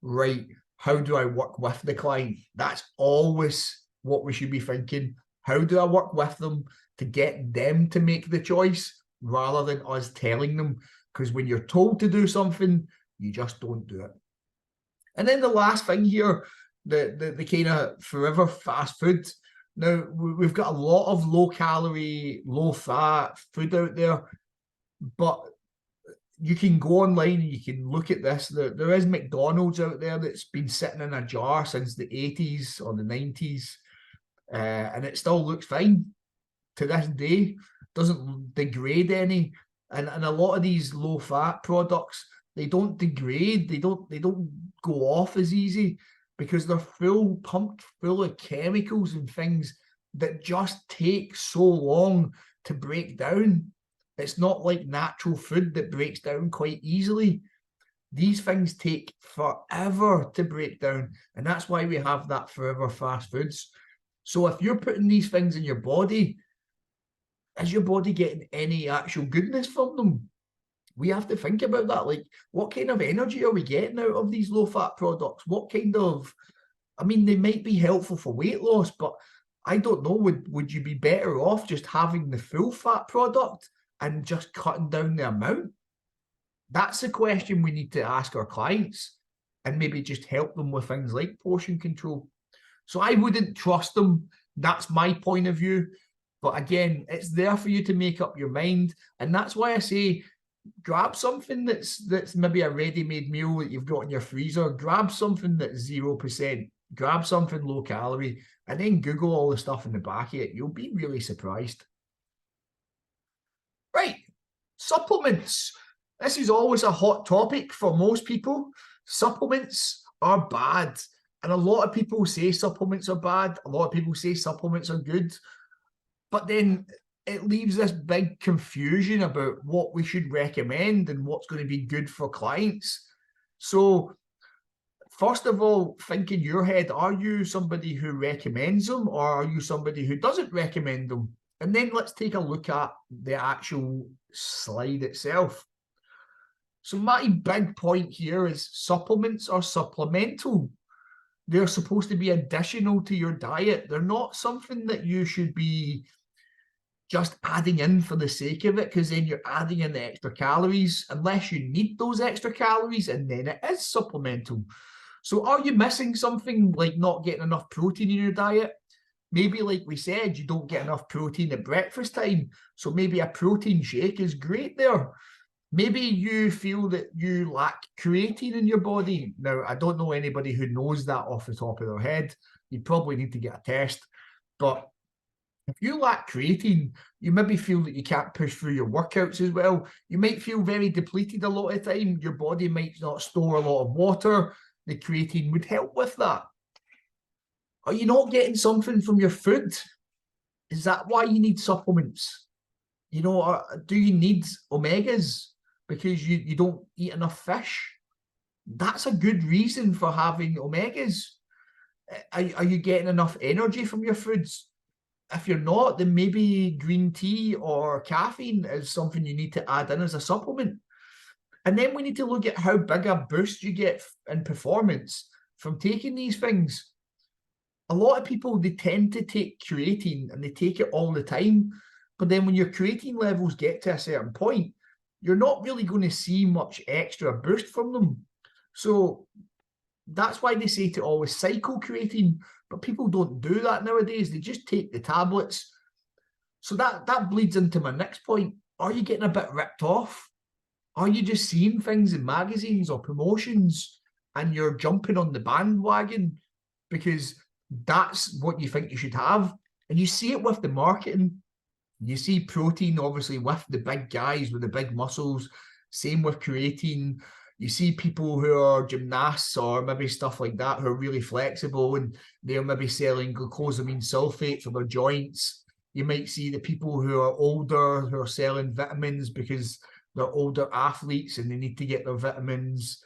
right, how do I work with the client? That's always what we should be thinking. How do I work with them to get them to make the choice rather than us telling them? Because when you're told to do something, you just don't do it. And then the last thing here, the kind of forever fast food. Now, we've got a lot of low-calorie, low-fat food out there, but you can go online and you can look at this. There is McDonald's out there that's been sitting in a jar since the 80s or the 90s, and it still looks fine to this day. Doesn't degrade any. And a lot of these low-fat products, they don't degrade. They don't go off as easy because they're pumped full of chemicals and things that just take so long to break down. It's not like natural food that breaks down quite easily. These things take forever to break down, and that's why we have that forever fast foods. So if you're putting these things in your body, is your body getting any actual goodness from them? We have to think about that. Like, what kind of energy are we getting out of these low-fat products? What kind of, I mean, they might be helpful for weight loss, but I don't know, would you be better off just having the full fat product and just cutting down the amount? That's the question we need to ask our clients, and maybe just help them with things like portion control. So I wouldn't trust them. That's my point of view. But again, it's there for you to make up your mind. And that's why I say, grab something that's maybe a ready-made meal that you've got in your freezer. Grab something that's 0%. Grab something low calorie, and then Google all the stuff in the back of it. You'll be really surprised. Right, supplements. This is always a hot topic for most people. Supplements are bad. And a lot of people say supplements are bad. A lot of people say supplements are good. But then it leaves this big confusion about what we should recommend and what's going to be good for clients. So first of all, think in your head, are you somebody who recommends them, or are you somebody who doesn't recommend them? And then let's take a look at the actual slide itself. So my big point here is supplements are supplemental. They're supposed to be additional to your diet. They're not something that you should be just adding in for the sake of it, because then you're adding in the extra calories unless you need those extra calories, and then it is supplemental. So are you missing something, like not getting enough protein in your diet? Maybe, like we said, you don't get enough protein at breakfast time, so maybe a protein shake is great there. Maybe you feel that you lack creatine in your body. Now, I don't know anybody who knows that off the top of their head. You probably need to get a test. But if you lack creatine, you maybe feel that you can't push through your workouts as well. You might feel very depleted a lot of the time. Your body might not store a lot of water. The creatine would help with that. Are you not getting something from your food? Is that why you need supplements? You know, do you need omegas because you don't eat enough fish? That's a good reason for having omegas. Are you getting enough energy from your foods? If you're not, then maybe green tea or caffeine is something you need to add in as a supplement. And then we need to look at how big a boost you get in performance from taking these things. A lot of people, they tend to take creatine and they take it all the time. But then when your creatine levels get to a certain point, you're not really going to see much extra boost from them. So that's why they say to always cycle creatine, but people don't do that nowadays. They just take the tablets. So that bleeds into my next point. Are you getting a bit ripped off? Are you just seeing things in magazines or promotions and you're jumping on the bandwagon because that's what you think you should have? And you see it with the marketing. You see protein, obviously, with the big guys with the big muscles. Same with creatine. You see people who are gymnasts or maybe stuff like that who are really flexible, and they're maybe selling glucosamine sulfate for their joints. You might see the people who are older who are selling vitamins because they're older athletes and they need to get their vitamins.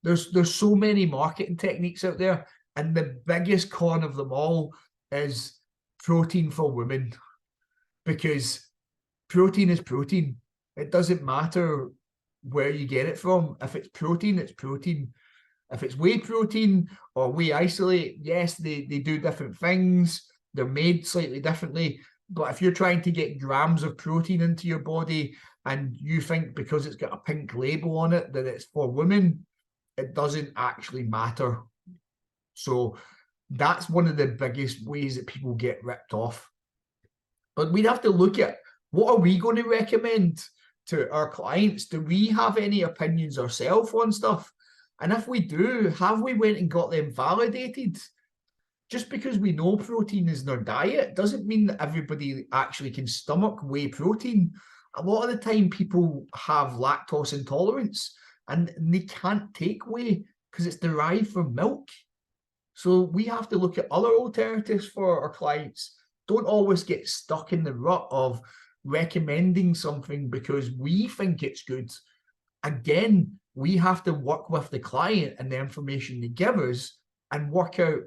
There's so many marketing techniques out there, and the biggest con of them all is protein for women, because protein is protein. It doesn't matter where you get it from. If it's protein, it's protein. If it's whey protein or whey isolate, yes, they do different things. They're made slightly differently. But if you're trying to get grams of protein into your body and you think because it's got a pink label on it that it's for women, it doesn't actually matter. So that's one of the biggest ways that people get ripped off. But we'd have to look at, what are we going to recommend? to our clients, do we have any opinions ourselves on stuff? And if we do, have we went and got them validated? Just because we know protein is in our diet doesn't mean that everybody actually can stomach whey protein. A lot of the time people have lactose intolerance and they can't take whey because it's derived from milk. So we have to look at other alternatives for our clients. Don't always get stuck in the rut of recommending something because we think it's good. Again, we have to work with the client and the information they give us and work out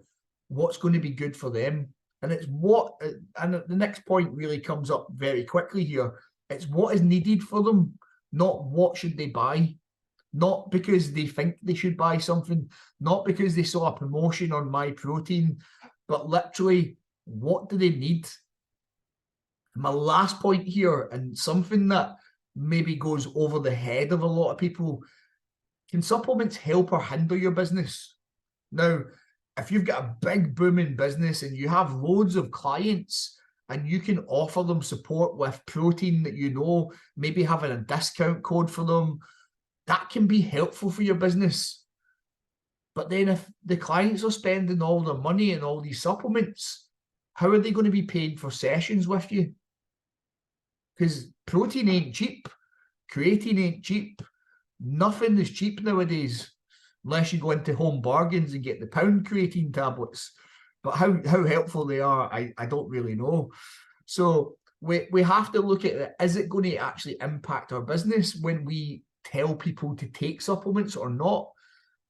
what's going to be good for them. And it's what, and the next point really comes up very quickly here. It's what is needed for them, not what should they buy. Not because they think they should buy something, not because they saw a promotion on My Protein, but literally, what do they need? My last point here, and something that maybe goes over the head of a lot of people, can supplements help or hinder your business? Now, if you've got a big booming business and you have loads of clients and you can offer them support with protein that you know, maybe having a discount code for them, that can be helpful for your business. But then if the clients are spending all their money on all these supplements, how are they going to be paying for sessions with you? Because protein ain't cheap, creatine ain't cheap, nothing is cheap nowadays, unless you go into Home Bargains and get the pound creatine tablets. But how helpful they are, I don't really know. So we have to look at it. Is it going to actually impact our business when we tell people to take supplements or not?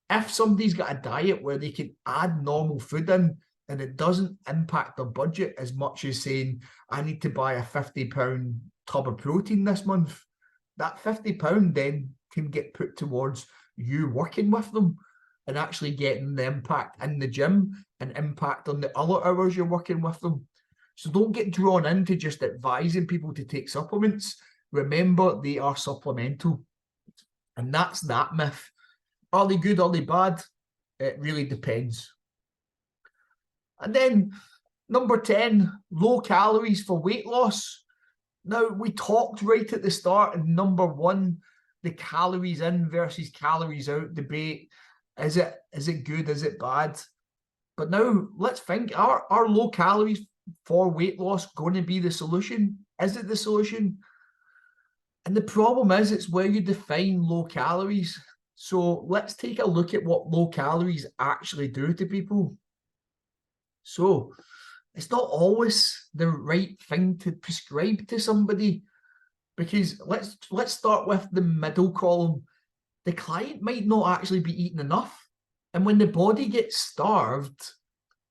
If somebody's got a diet where they can add normal food in and it doesn't impact their budget as much as saying, I need to buy a £50 tub of protein this month, that £50 then can get put towards you working with them and actually getting the impact in the gym and impact on the other hours you're working with them. So don't get drawn into just advising people to take supplements. Remember, they are supplemental. And that's that myth. Are they good? Are they bad? It really depends. And then number 10, low calories for weight loss. Now, we talked right at the start in number 1, the calories in versus calories out debate. Is it good? Is it bad? But now let's think, are low calories for weight loss going to be the solution? Is it the solution? And the problem is, it's where you define low calories. So let's take a look at what low calories actually do to people. So it's not always the right thing to prescribe to somebody, because let's start with the middle column. The client might not actually be eating enough. And when the body gets starved,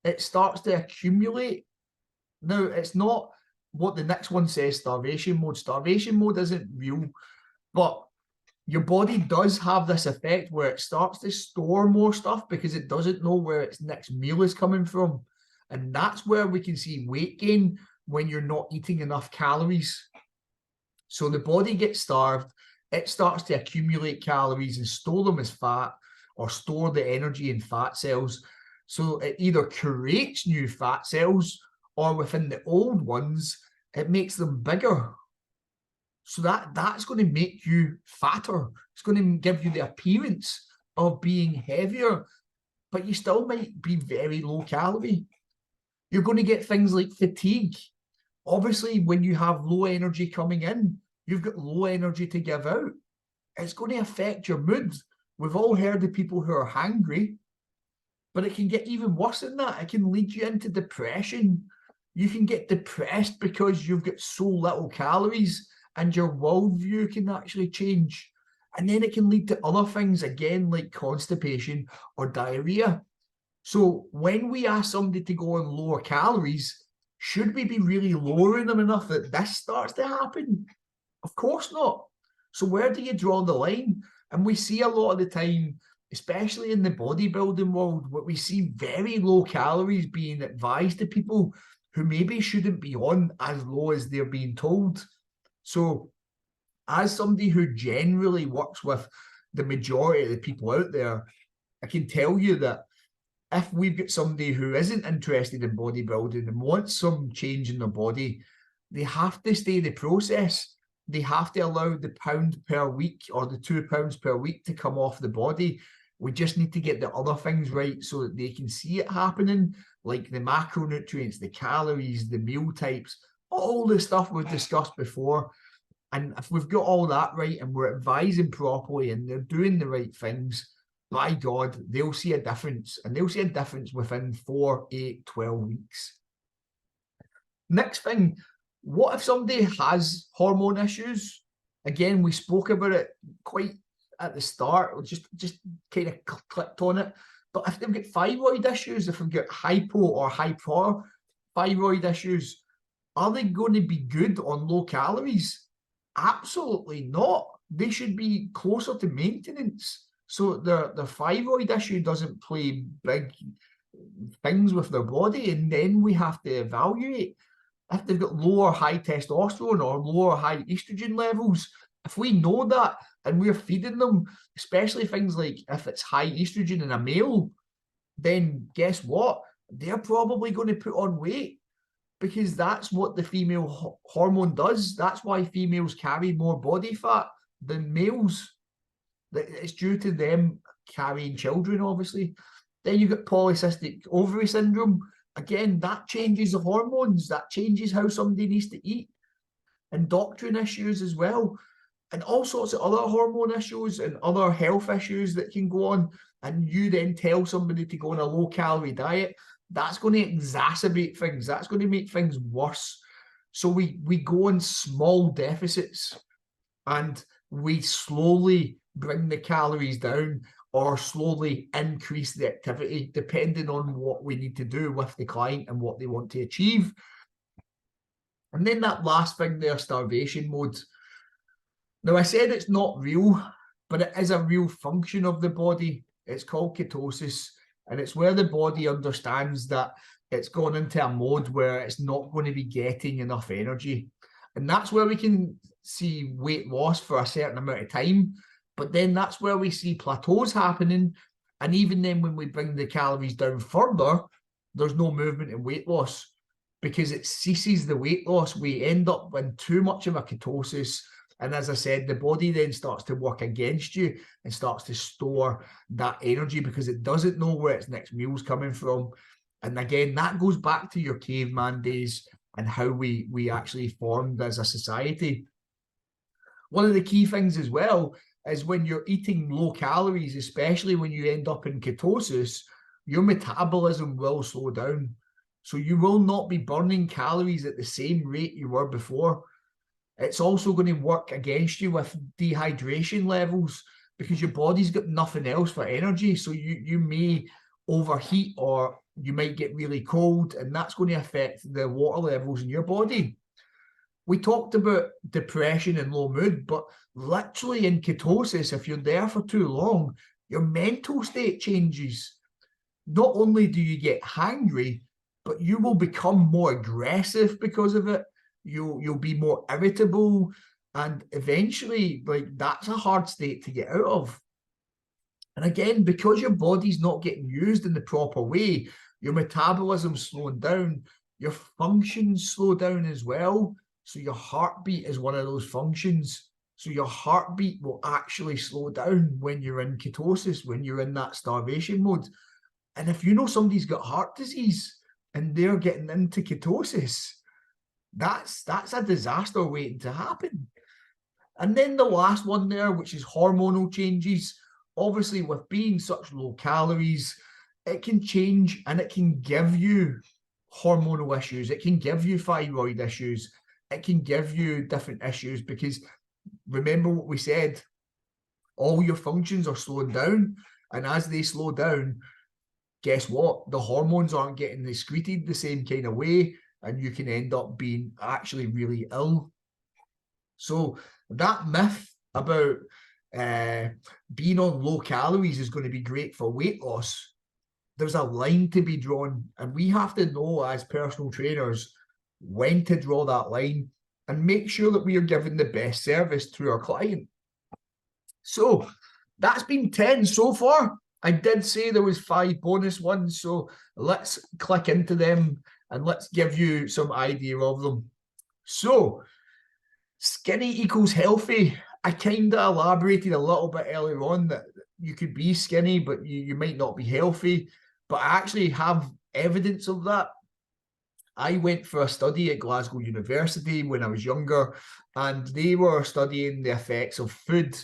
it starts to accumulate. Now, it's not what the next one says, starvation mode. Starvation mode isn't real, but your body does have this effect where it starts to store more stuff because it doesn't know where its next meal is coming from. And that's where we can see weight gain, when you're not eating enough calories. So the body gets starved, it starts to accumulate calories and store them as fat, or store the energy in fat cells. So it either creates new fat cells, or within the old ones, it makes them bigger. So that's going to make you fatter. It's going to give you the appearance of being heavier, but you still might be very low calorie. You're going to get things like fatigue. Obviously, when you have low energy coming in, you've got low energy to give out. It's going to affect your mood. We've all heard of people who are hangry, but it can get even worse than that. It can lead you into depression. You can get depressed because you've got so little calories, and your worldview can actually change. And then it can lead to other things, again, like constipation or diarrhea. So when we ask somebody to go on lower calories, should we be really lowering them enough that this starts to happen? Of course not. So where do you draw the line? And we see a lot of the time, especially in the bodybuilding world, what we see very low calories being advised to people who maybe shouldn't be on as low as they're being told. So as somebody who generally works with the majority of the people out there, I can tell you that if we've got somebody who isn't interested in bodybuilding and wants some change in their body, they have to stay the process. they have to allow the pound per week or the 2 pounds per week to come off the body. We just need to get the other things right so that they can see it happening, like the macronutrients, the calories, the meal types, all the stuff we've discussed before. And if we've got all that right and we're advising properly and they're doing the right things, by God, they'll see a difference. And they'll see a difference within 4, 8, 12 weeks. Next thing, what if somebody has hormone issues? Again, we spoke about it quite at the start, or just kind of clicked on it. But if they've got thyroid issues, if they've got hypo or hyperthyroid issues, are they going to be good on low calories? Absolutely not. They should be closer to maintenance. So their thyroid issue doesn't play big things with their body, and then we have to evaluate. If they've got lower high testosterone or lower high estrogen levels, if we know that and we're feeding them, especially things like if it's high estrogen in a male, then guess what? They're probably going to put on weight, because that's what the female hormone does. That's why females carry more body fat than males. It's due to them carrying children, obviously. Then you've got polycystic ovary syndrome. Again, that changes the hormones. That changes how somebody needs to eat. Endocrine issues as well. And all sorts of other hormone issues and other health issues that can go on. And you then tell somebody to go on a low-calorie diet. That's going to exacerbate things. That's going to make things worse. So we go in small deficits and we slowly bring the calories down or slowly increase the activity, depending on what we need to do with the client and what they want to achieve. And then that last thing there, starvation mode. Now, I said it's not real, but it is a real function of the body. It's called ketosis. And it's where the body understands that it's gone into a mode where it's not going to be getting enough energy. And that's where we can see weight loss for a certain amount of time. But then that's where we see plateaus happening. And even then, when we bring the calories down further, there's no movement in weight loss because it ceases the weight loss. We end up in too much of a ketosis. And as I said, the body then starts to work against you and starts to store that energy because it doesn't know where its next meal's coming from. And again, that goes back to your caveman days and how we actually formed as a society. One of the key things as well is when you're eating low calories, especially when you end up in ketosis, your metabolism will slow down. So you will not be burning calories at the same rate you were before. It's also going to work against you with dehydration levels because your body's got nothing else for energy. So you may overheat or you might get really cold, and that's going to affect the water levels in your body. We talked about depression and low mood, but literally in ketosis, if you're there for too long, your mental state changes. Not only do you get hangry, but you will become more aggressive because of it. You'll be more irritable, and eventually, like, that's a hard state to get out of. And again, because your body's not getting used in the proper way, your metabolism's slowing down, your functions slow down as well. So your heartbeat is one of those functions. So your heartbeat will actually slow down when you're in ketosis, when you're in that starvation mode. And if you know somebody's got heart disease and they're getting into ketosis, that's a disaster waiting to happen. And then the last one there, which is hormonal changes. Obviously, with being such low calories, it can change and it can give you hormonal issues. It can give you thyroid issues. It can give you different issues because remember what we said, all your functions are slowing down. And as they slow down, guess what? The hormones aren't getting excreted the same kind of way. And you can end up being actually really ill. So that myth about being on low calories is going to be great for weight loss, there's a line to be drawn. And we have to know as personal trainers when to draw that line and make sure that we are giving the best service to our client. So that's been 10 so far. I did say there was 5 bonus ones, so let's click into them and let's give you some idea of them. So Skinny equals healthy. I kind of elaborated a little bit earlier on that you could be skinny, but you might not be healthy. But I actually have evidence of that. I went for a study at Glasgow University when I was younger, and they were studying the effects of food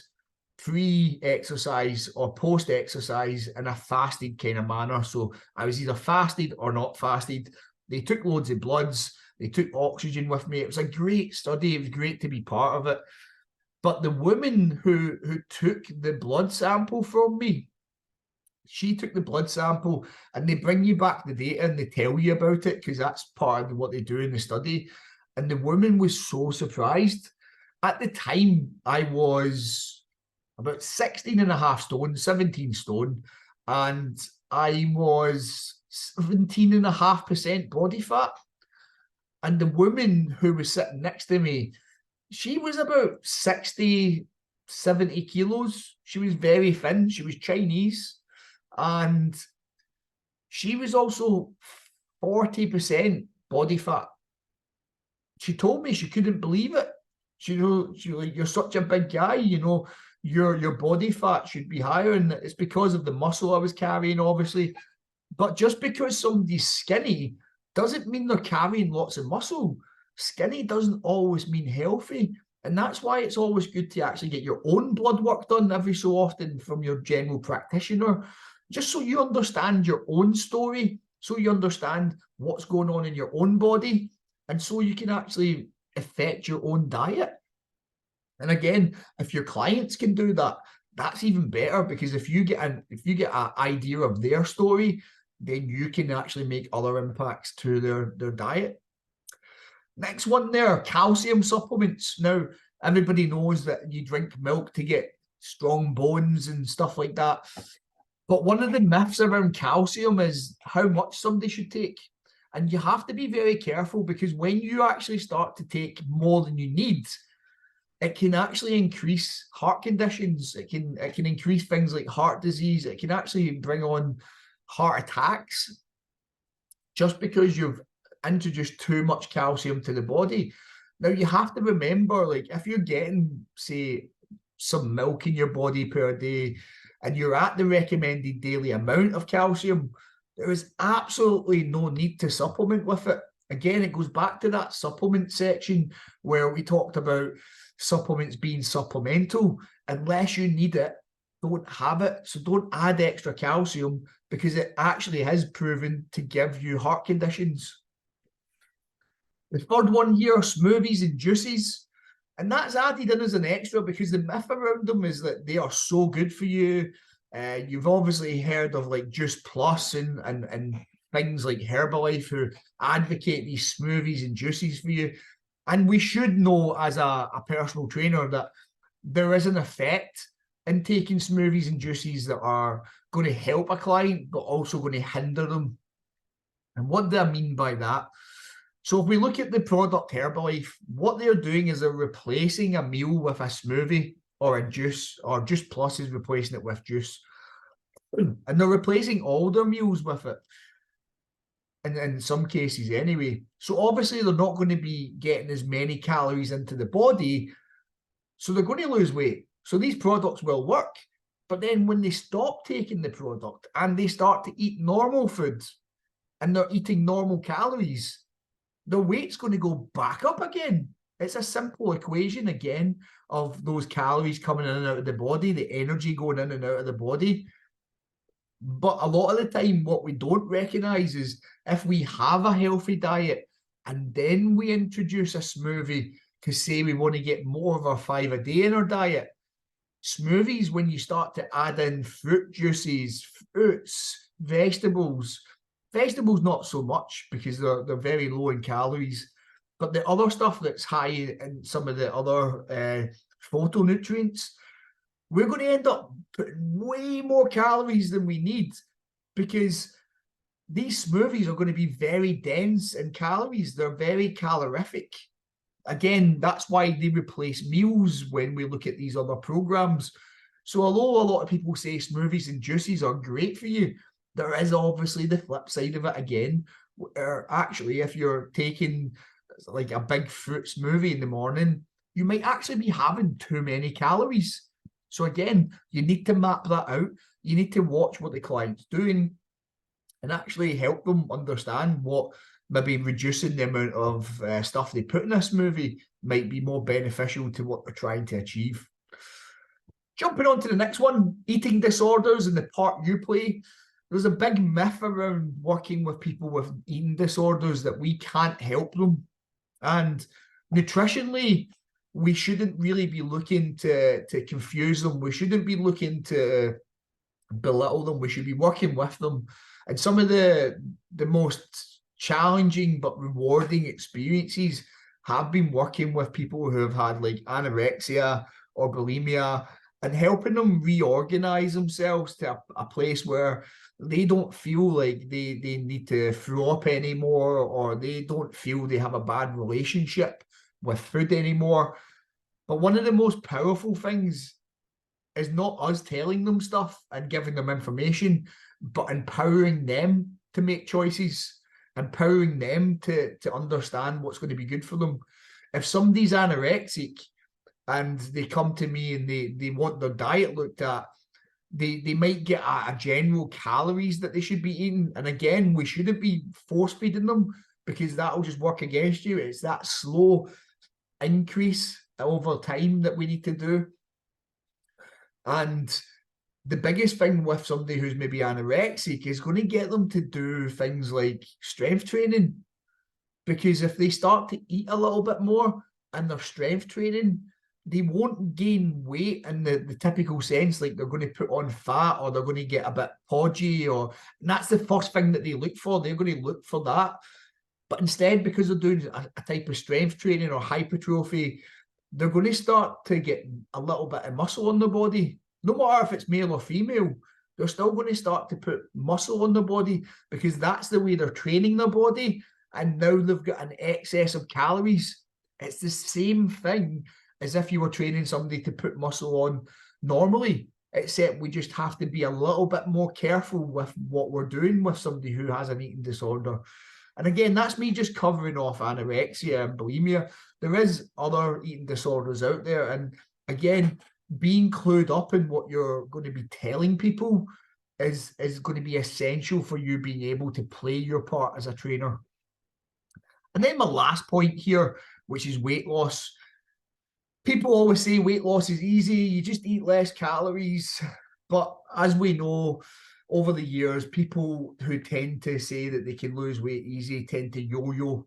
pre-exercise or post-exercise in a fasted kind of manner. So I was either fasted or not fasted. They took loads of bloods. They took oxygen with me. It was a great study. It was great to be part of it. But the woman who took the blood sample from me, she took the blood sample, and they bring you back the data and they tell you about it because that's part of what they do in the study. And the woman was so surprised. At the time, I was about 16 and a half stone, 17 stone, and I was 17.5% body fat. And the woman who was sitting next to me, she was about 60, 70 kilos. She was very thin. She was Chinese. And she was also 40% body fat. She told me she couldn't believe it. She like, you're such a big guy, your body fat should be higher, and it's because of the muscle I was carrying, obviously. But just because somebody's skinny doesn't mean they're carrying lots of muscle. Skinny doesn't always mean healthy. And that's why it's always good to actually get your own blood work done every so often from your general practitioner, just so you understand your own story, so you understand what's going on in your own body, and so you can actually affect your own diet. And again, if your clients can do that, that's even better, because if you get an idea of their story, then you can actually make other impacts to their diet. Next one there, calcium supplements. Now, everybody knows that you drink milk to get strong bones and stuff like that. But one of the myths around calcium is how much somebody should take. And you have to be very careful, because when you actually start to take more than you need, it can actually increase heart conditions. It can increase things like heart disease. It can actually bring on heart attacks just because you've introduced too much calcium to the body. Now, you have to remember, like, if you're getting, say, some milk in your body per day, and you're at the recommended daily amount of calcium, there is absolutely no need to supplement with it. Again, it goes back to that supplement section where we talked about supplements being supplemental. Unless you need it, don't have it. So don't add extra calcium, because it actually has proven to give you heart conditions. The third one here, smoothies and juices. And that's added in as an extra because the myth around them is that they are so good for you. You've obviously heard of like Juice Plus and things like Herbalife who advocate these smoothies and juices for you. And we should know as a personal trainer that there is an effect in taking smoothies and juices that are going to help a client, but also going to hinder them. And what do I mean by that? So if we look at the product Herbalife, what they're doing is they're replacing a meal with a smoothie or a juice, or Juice Plus is replacing it with juice. And they're replacing all their meals with it, in some cases anyway. So obviously they're not going to be getting as many calories into the body, so they're going to lose weight. So these products will work. But then when they stop taking the product and they start to eat normal foods and they're eating normal calories, the weight's going to go back up again. It's a simple equation again of those calories coming in and out of the body, the energy going in and out of the body. But a lot of the time, what we don't recognize is if we have a healthy diet and then we introduce a smoothie to say we want to get more of our 5 a day in our diet, smoothies, when you start to add in fruit juices, fruits, vegetables not so much because they're very low in calories, but the other stuff that's high in some of the other phytonutrients, we're going to end up putting way more calories than we need, because these smoothies are going to be very dense in calories. They're very calorific. Again, that's why they replace meals when we look at these other programs. So although a lot of people say smoothies and juices are great for you, there is obviously the flip side of it again, where actually if you're taking like a big fruit smoothie in the morning, you might actually be having too many calories. So again, you need to map that out. You need to watch what the client's doing and actually help them understand what maybe reducing the amount of stuff they put in this movie might be more beneficial to what they're trying to achieve. Jumping on to the next one, eating disorders and the part you play. There's a big myth around working with people with eating disorders that we can't help them. And nutritionally, we shouldn't really be looking to confuse them. We shouldn't be looking to belittle them. We should be working with them. And some of the most challenging but rewarding experiences have been working with people who have had like anorexia or bulimia and helping them reorganize themselves to a place where they don't feel like they need to throw up anymore, or they don't feel they have a bad relationship with food anymore. But one of the most powerful things is not us telling them stuff and giving them information, but empowering them to make choices, empowering them to understand what's going to be good for them. If somebody's anorexic and they come to me and they want their diet looked at, they might get a general calories that they should be eating. And again, we shouldn't be force feeding them, because that will just work against you. It's that slow increase over time that we need to do. And the biggest thing with somebody who's maybe anorexic is going to get them to do things like strength training. Because if they start to eat a little bit more and they're strength training, they won't gain weight in the typical sense, like they're going to put on fat or they're going to get a bit podgy, and that's the first thing that they look for. They're going to look for that. But instead, because they're doing a type of strength training or hypertrophy, they're going to start to get a little bit of muscle on their body. No matter if it's male or female, they're still going to start to put muscle on their body, because that's the way they're training their body. And now they've got an excess of calories. It's the same thing as if you were training somebody to put muscle on normally, except we just have to be a little bit more careful with what we're doing with somebody who has an eating disorder. And again, that's me just covering off anorexia and bulimia. There is other eating disorders out there. And again, being clued up in what you're going to be telling people is going to be essential for you being able to play your part as a trainer. And then my last point here, which is weight loss. People always say weight loss is easy, you just eat less calories. But as we know, over the years, people who tend to say that they can lose weight easy tend to yo-yo.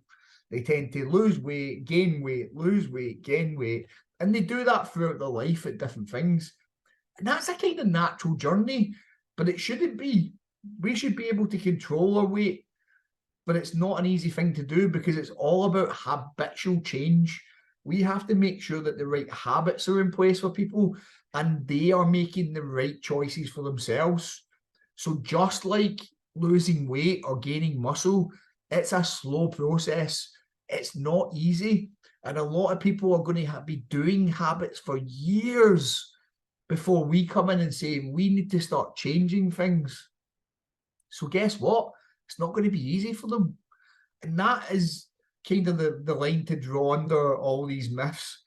They tend to lose weight, gain weight, lose weight, gain weight. And they do that throughout their life at different things. And that's a kind of natural journey, but it shouldn't be. We should be able to control our weight, but it's not an easy thing to do, because it's all about habitual change. We have to make sure that the right habits are in place for people and they are making the right choices for themselves. So just like losing weight or gaining muscle, it's a slow process. It's not easy. And a lot of people are going to be doing habits for years before we come in and say, we need to start changing things. So guess what? It's not going to be easy for them. And that is kind of the line to draw under all these myths.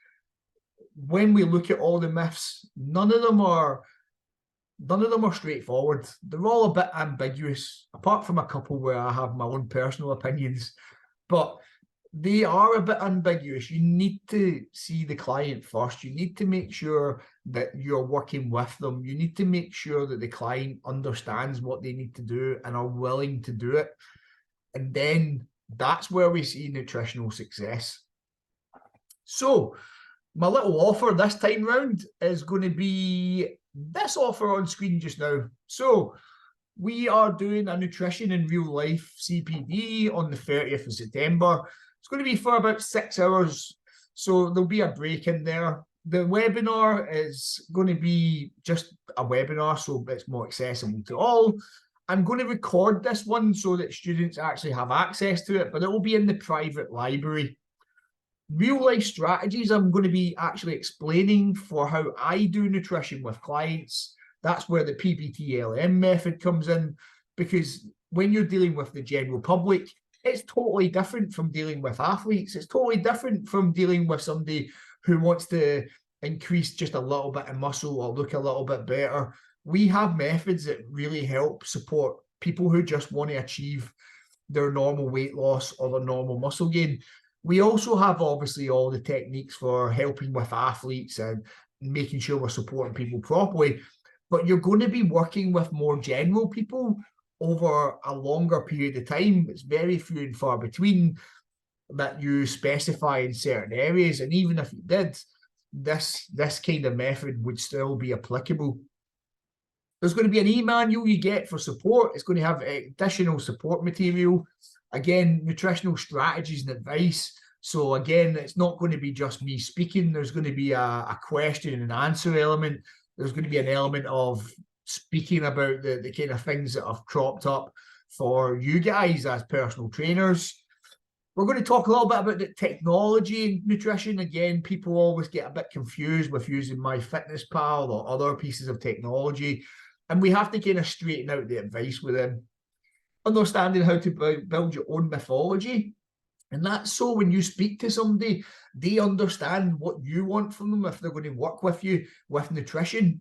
When we look at all the myths, none of them are straightforward. They're all a bit ambiguous, apart from a couple where I have my own personal opinions. But they are a bit ambiguous. You need to see the client first. You need to make sure that you're working with them. You need to make sure that the client understands what they need to do and are willing to do it. And then that's where we see nutritional success. So my little offer this time round is going to be this offer on screen just now. So we are doing a nutrition in real life CPD on the 30th of September. It's going to be for about 6 hours. So there'll be a break in there. The webinar is going to be just a webinar, so it's more accessible to all. I'm going to record this one so that students actually have access to it, but it will be in the private library. Real life strategies I'm going to be actually explaining for how I do nutrition with clients. That's where the PPT-LM method comes in, because when you're dealing with the general public, it's totally different from dealing with athletes. It's totally different from dealing with somebody who wants to increase just a little bit of muscle or look a little bit better. We have methods that really help support people who just want to achieve their normal weight loss or their normal muscle gain. We also have obviously all the techniques for helping with athletes and making sure we're supporting people properly, but you're going to be working with more general people over a longer period of time. It's very few and far between that you specify in certain areas, and even if you did, this kind of method would still be applicable. There's going to be an e-manual you get for support. It's going to have additional support material. Again, nutritional strategies and advice. So again, it's not going to be just me speaking. There's going to be a question and answer element. There's going to be an element of speaking about the kind of things that have cropped up for you guys as personal trainers. We're going to talk a little bit about the technology in nutrition. Again, people always get a bit confused with using MyFitnessPal or other pieces of technology, and we have to kind of straighten out the advice with them. Understanding how to build your own mythology. And that's so when you speak to somebody, they understand what you want from them if they're going to work with you with nutrition.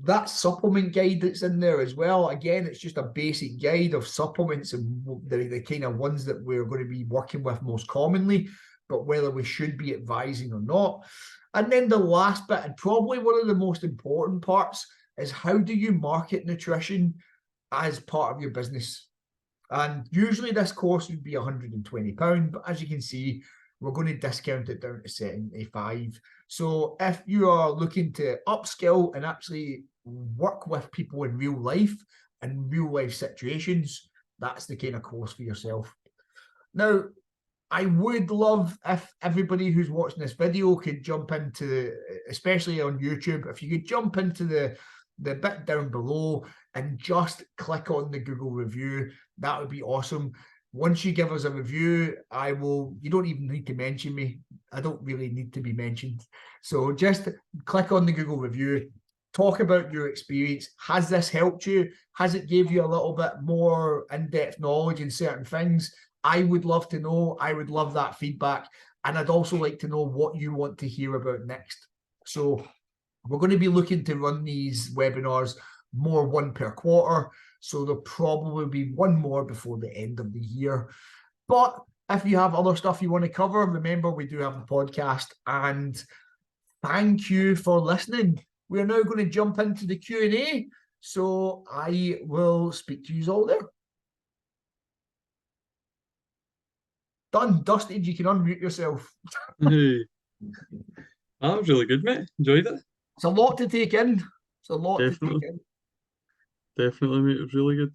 That supplement guide that's in there as well, again, it's just a basic guide of supplements and the kind of ones that we're going to be working with most commonly, but whether we should be advising or not. And then the last bit, and probably one of the most important parts, is how do you market nutrition as part of your business? And usually this course would be £120, but as you can see, we're going to discount it down to £75. So if you are looking to upskill and actually work with people in real life and real life situations, that's the kind of course for yourself. Now, I would love if everybody who's watching this video could jump into, especially on YouTube, if you could jump into the bit down below and just click on the Google review. That would be awesome. Once you give us a review, you don't even need to mention me. I don't really need to be mentioned. So just click on the Google review, talk about your experience. Has this helped you? Has it gave you a little bit more in-depth knowledge in certain things? I would love to know. I would love that feedback. And I'd also like to know what you want to hear about next. So we're going to be looking to run these webinars more one per quarter. So there'll probably be one more before the end of the year. But if you have other stuff you want to cover, remember we do have the podcast. And thank you for listening. We're now going to jump into the Q&A. So I will speak to you all there. Done. Dusted, you can unmute yourself. Hey. That was really good, mate. Enjoyed it. It's a lot to take in. It's a lot to take in. Definitely, mate. It was really good.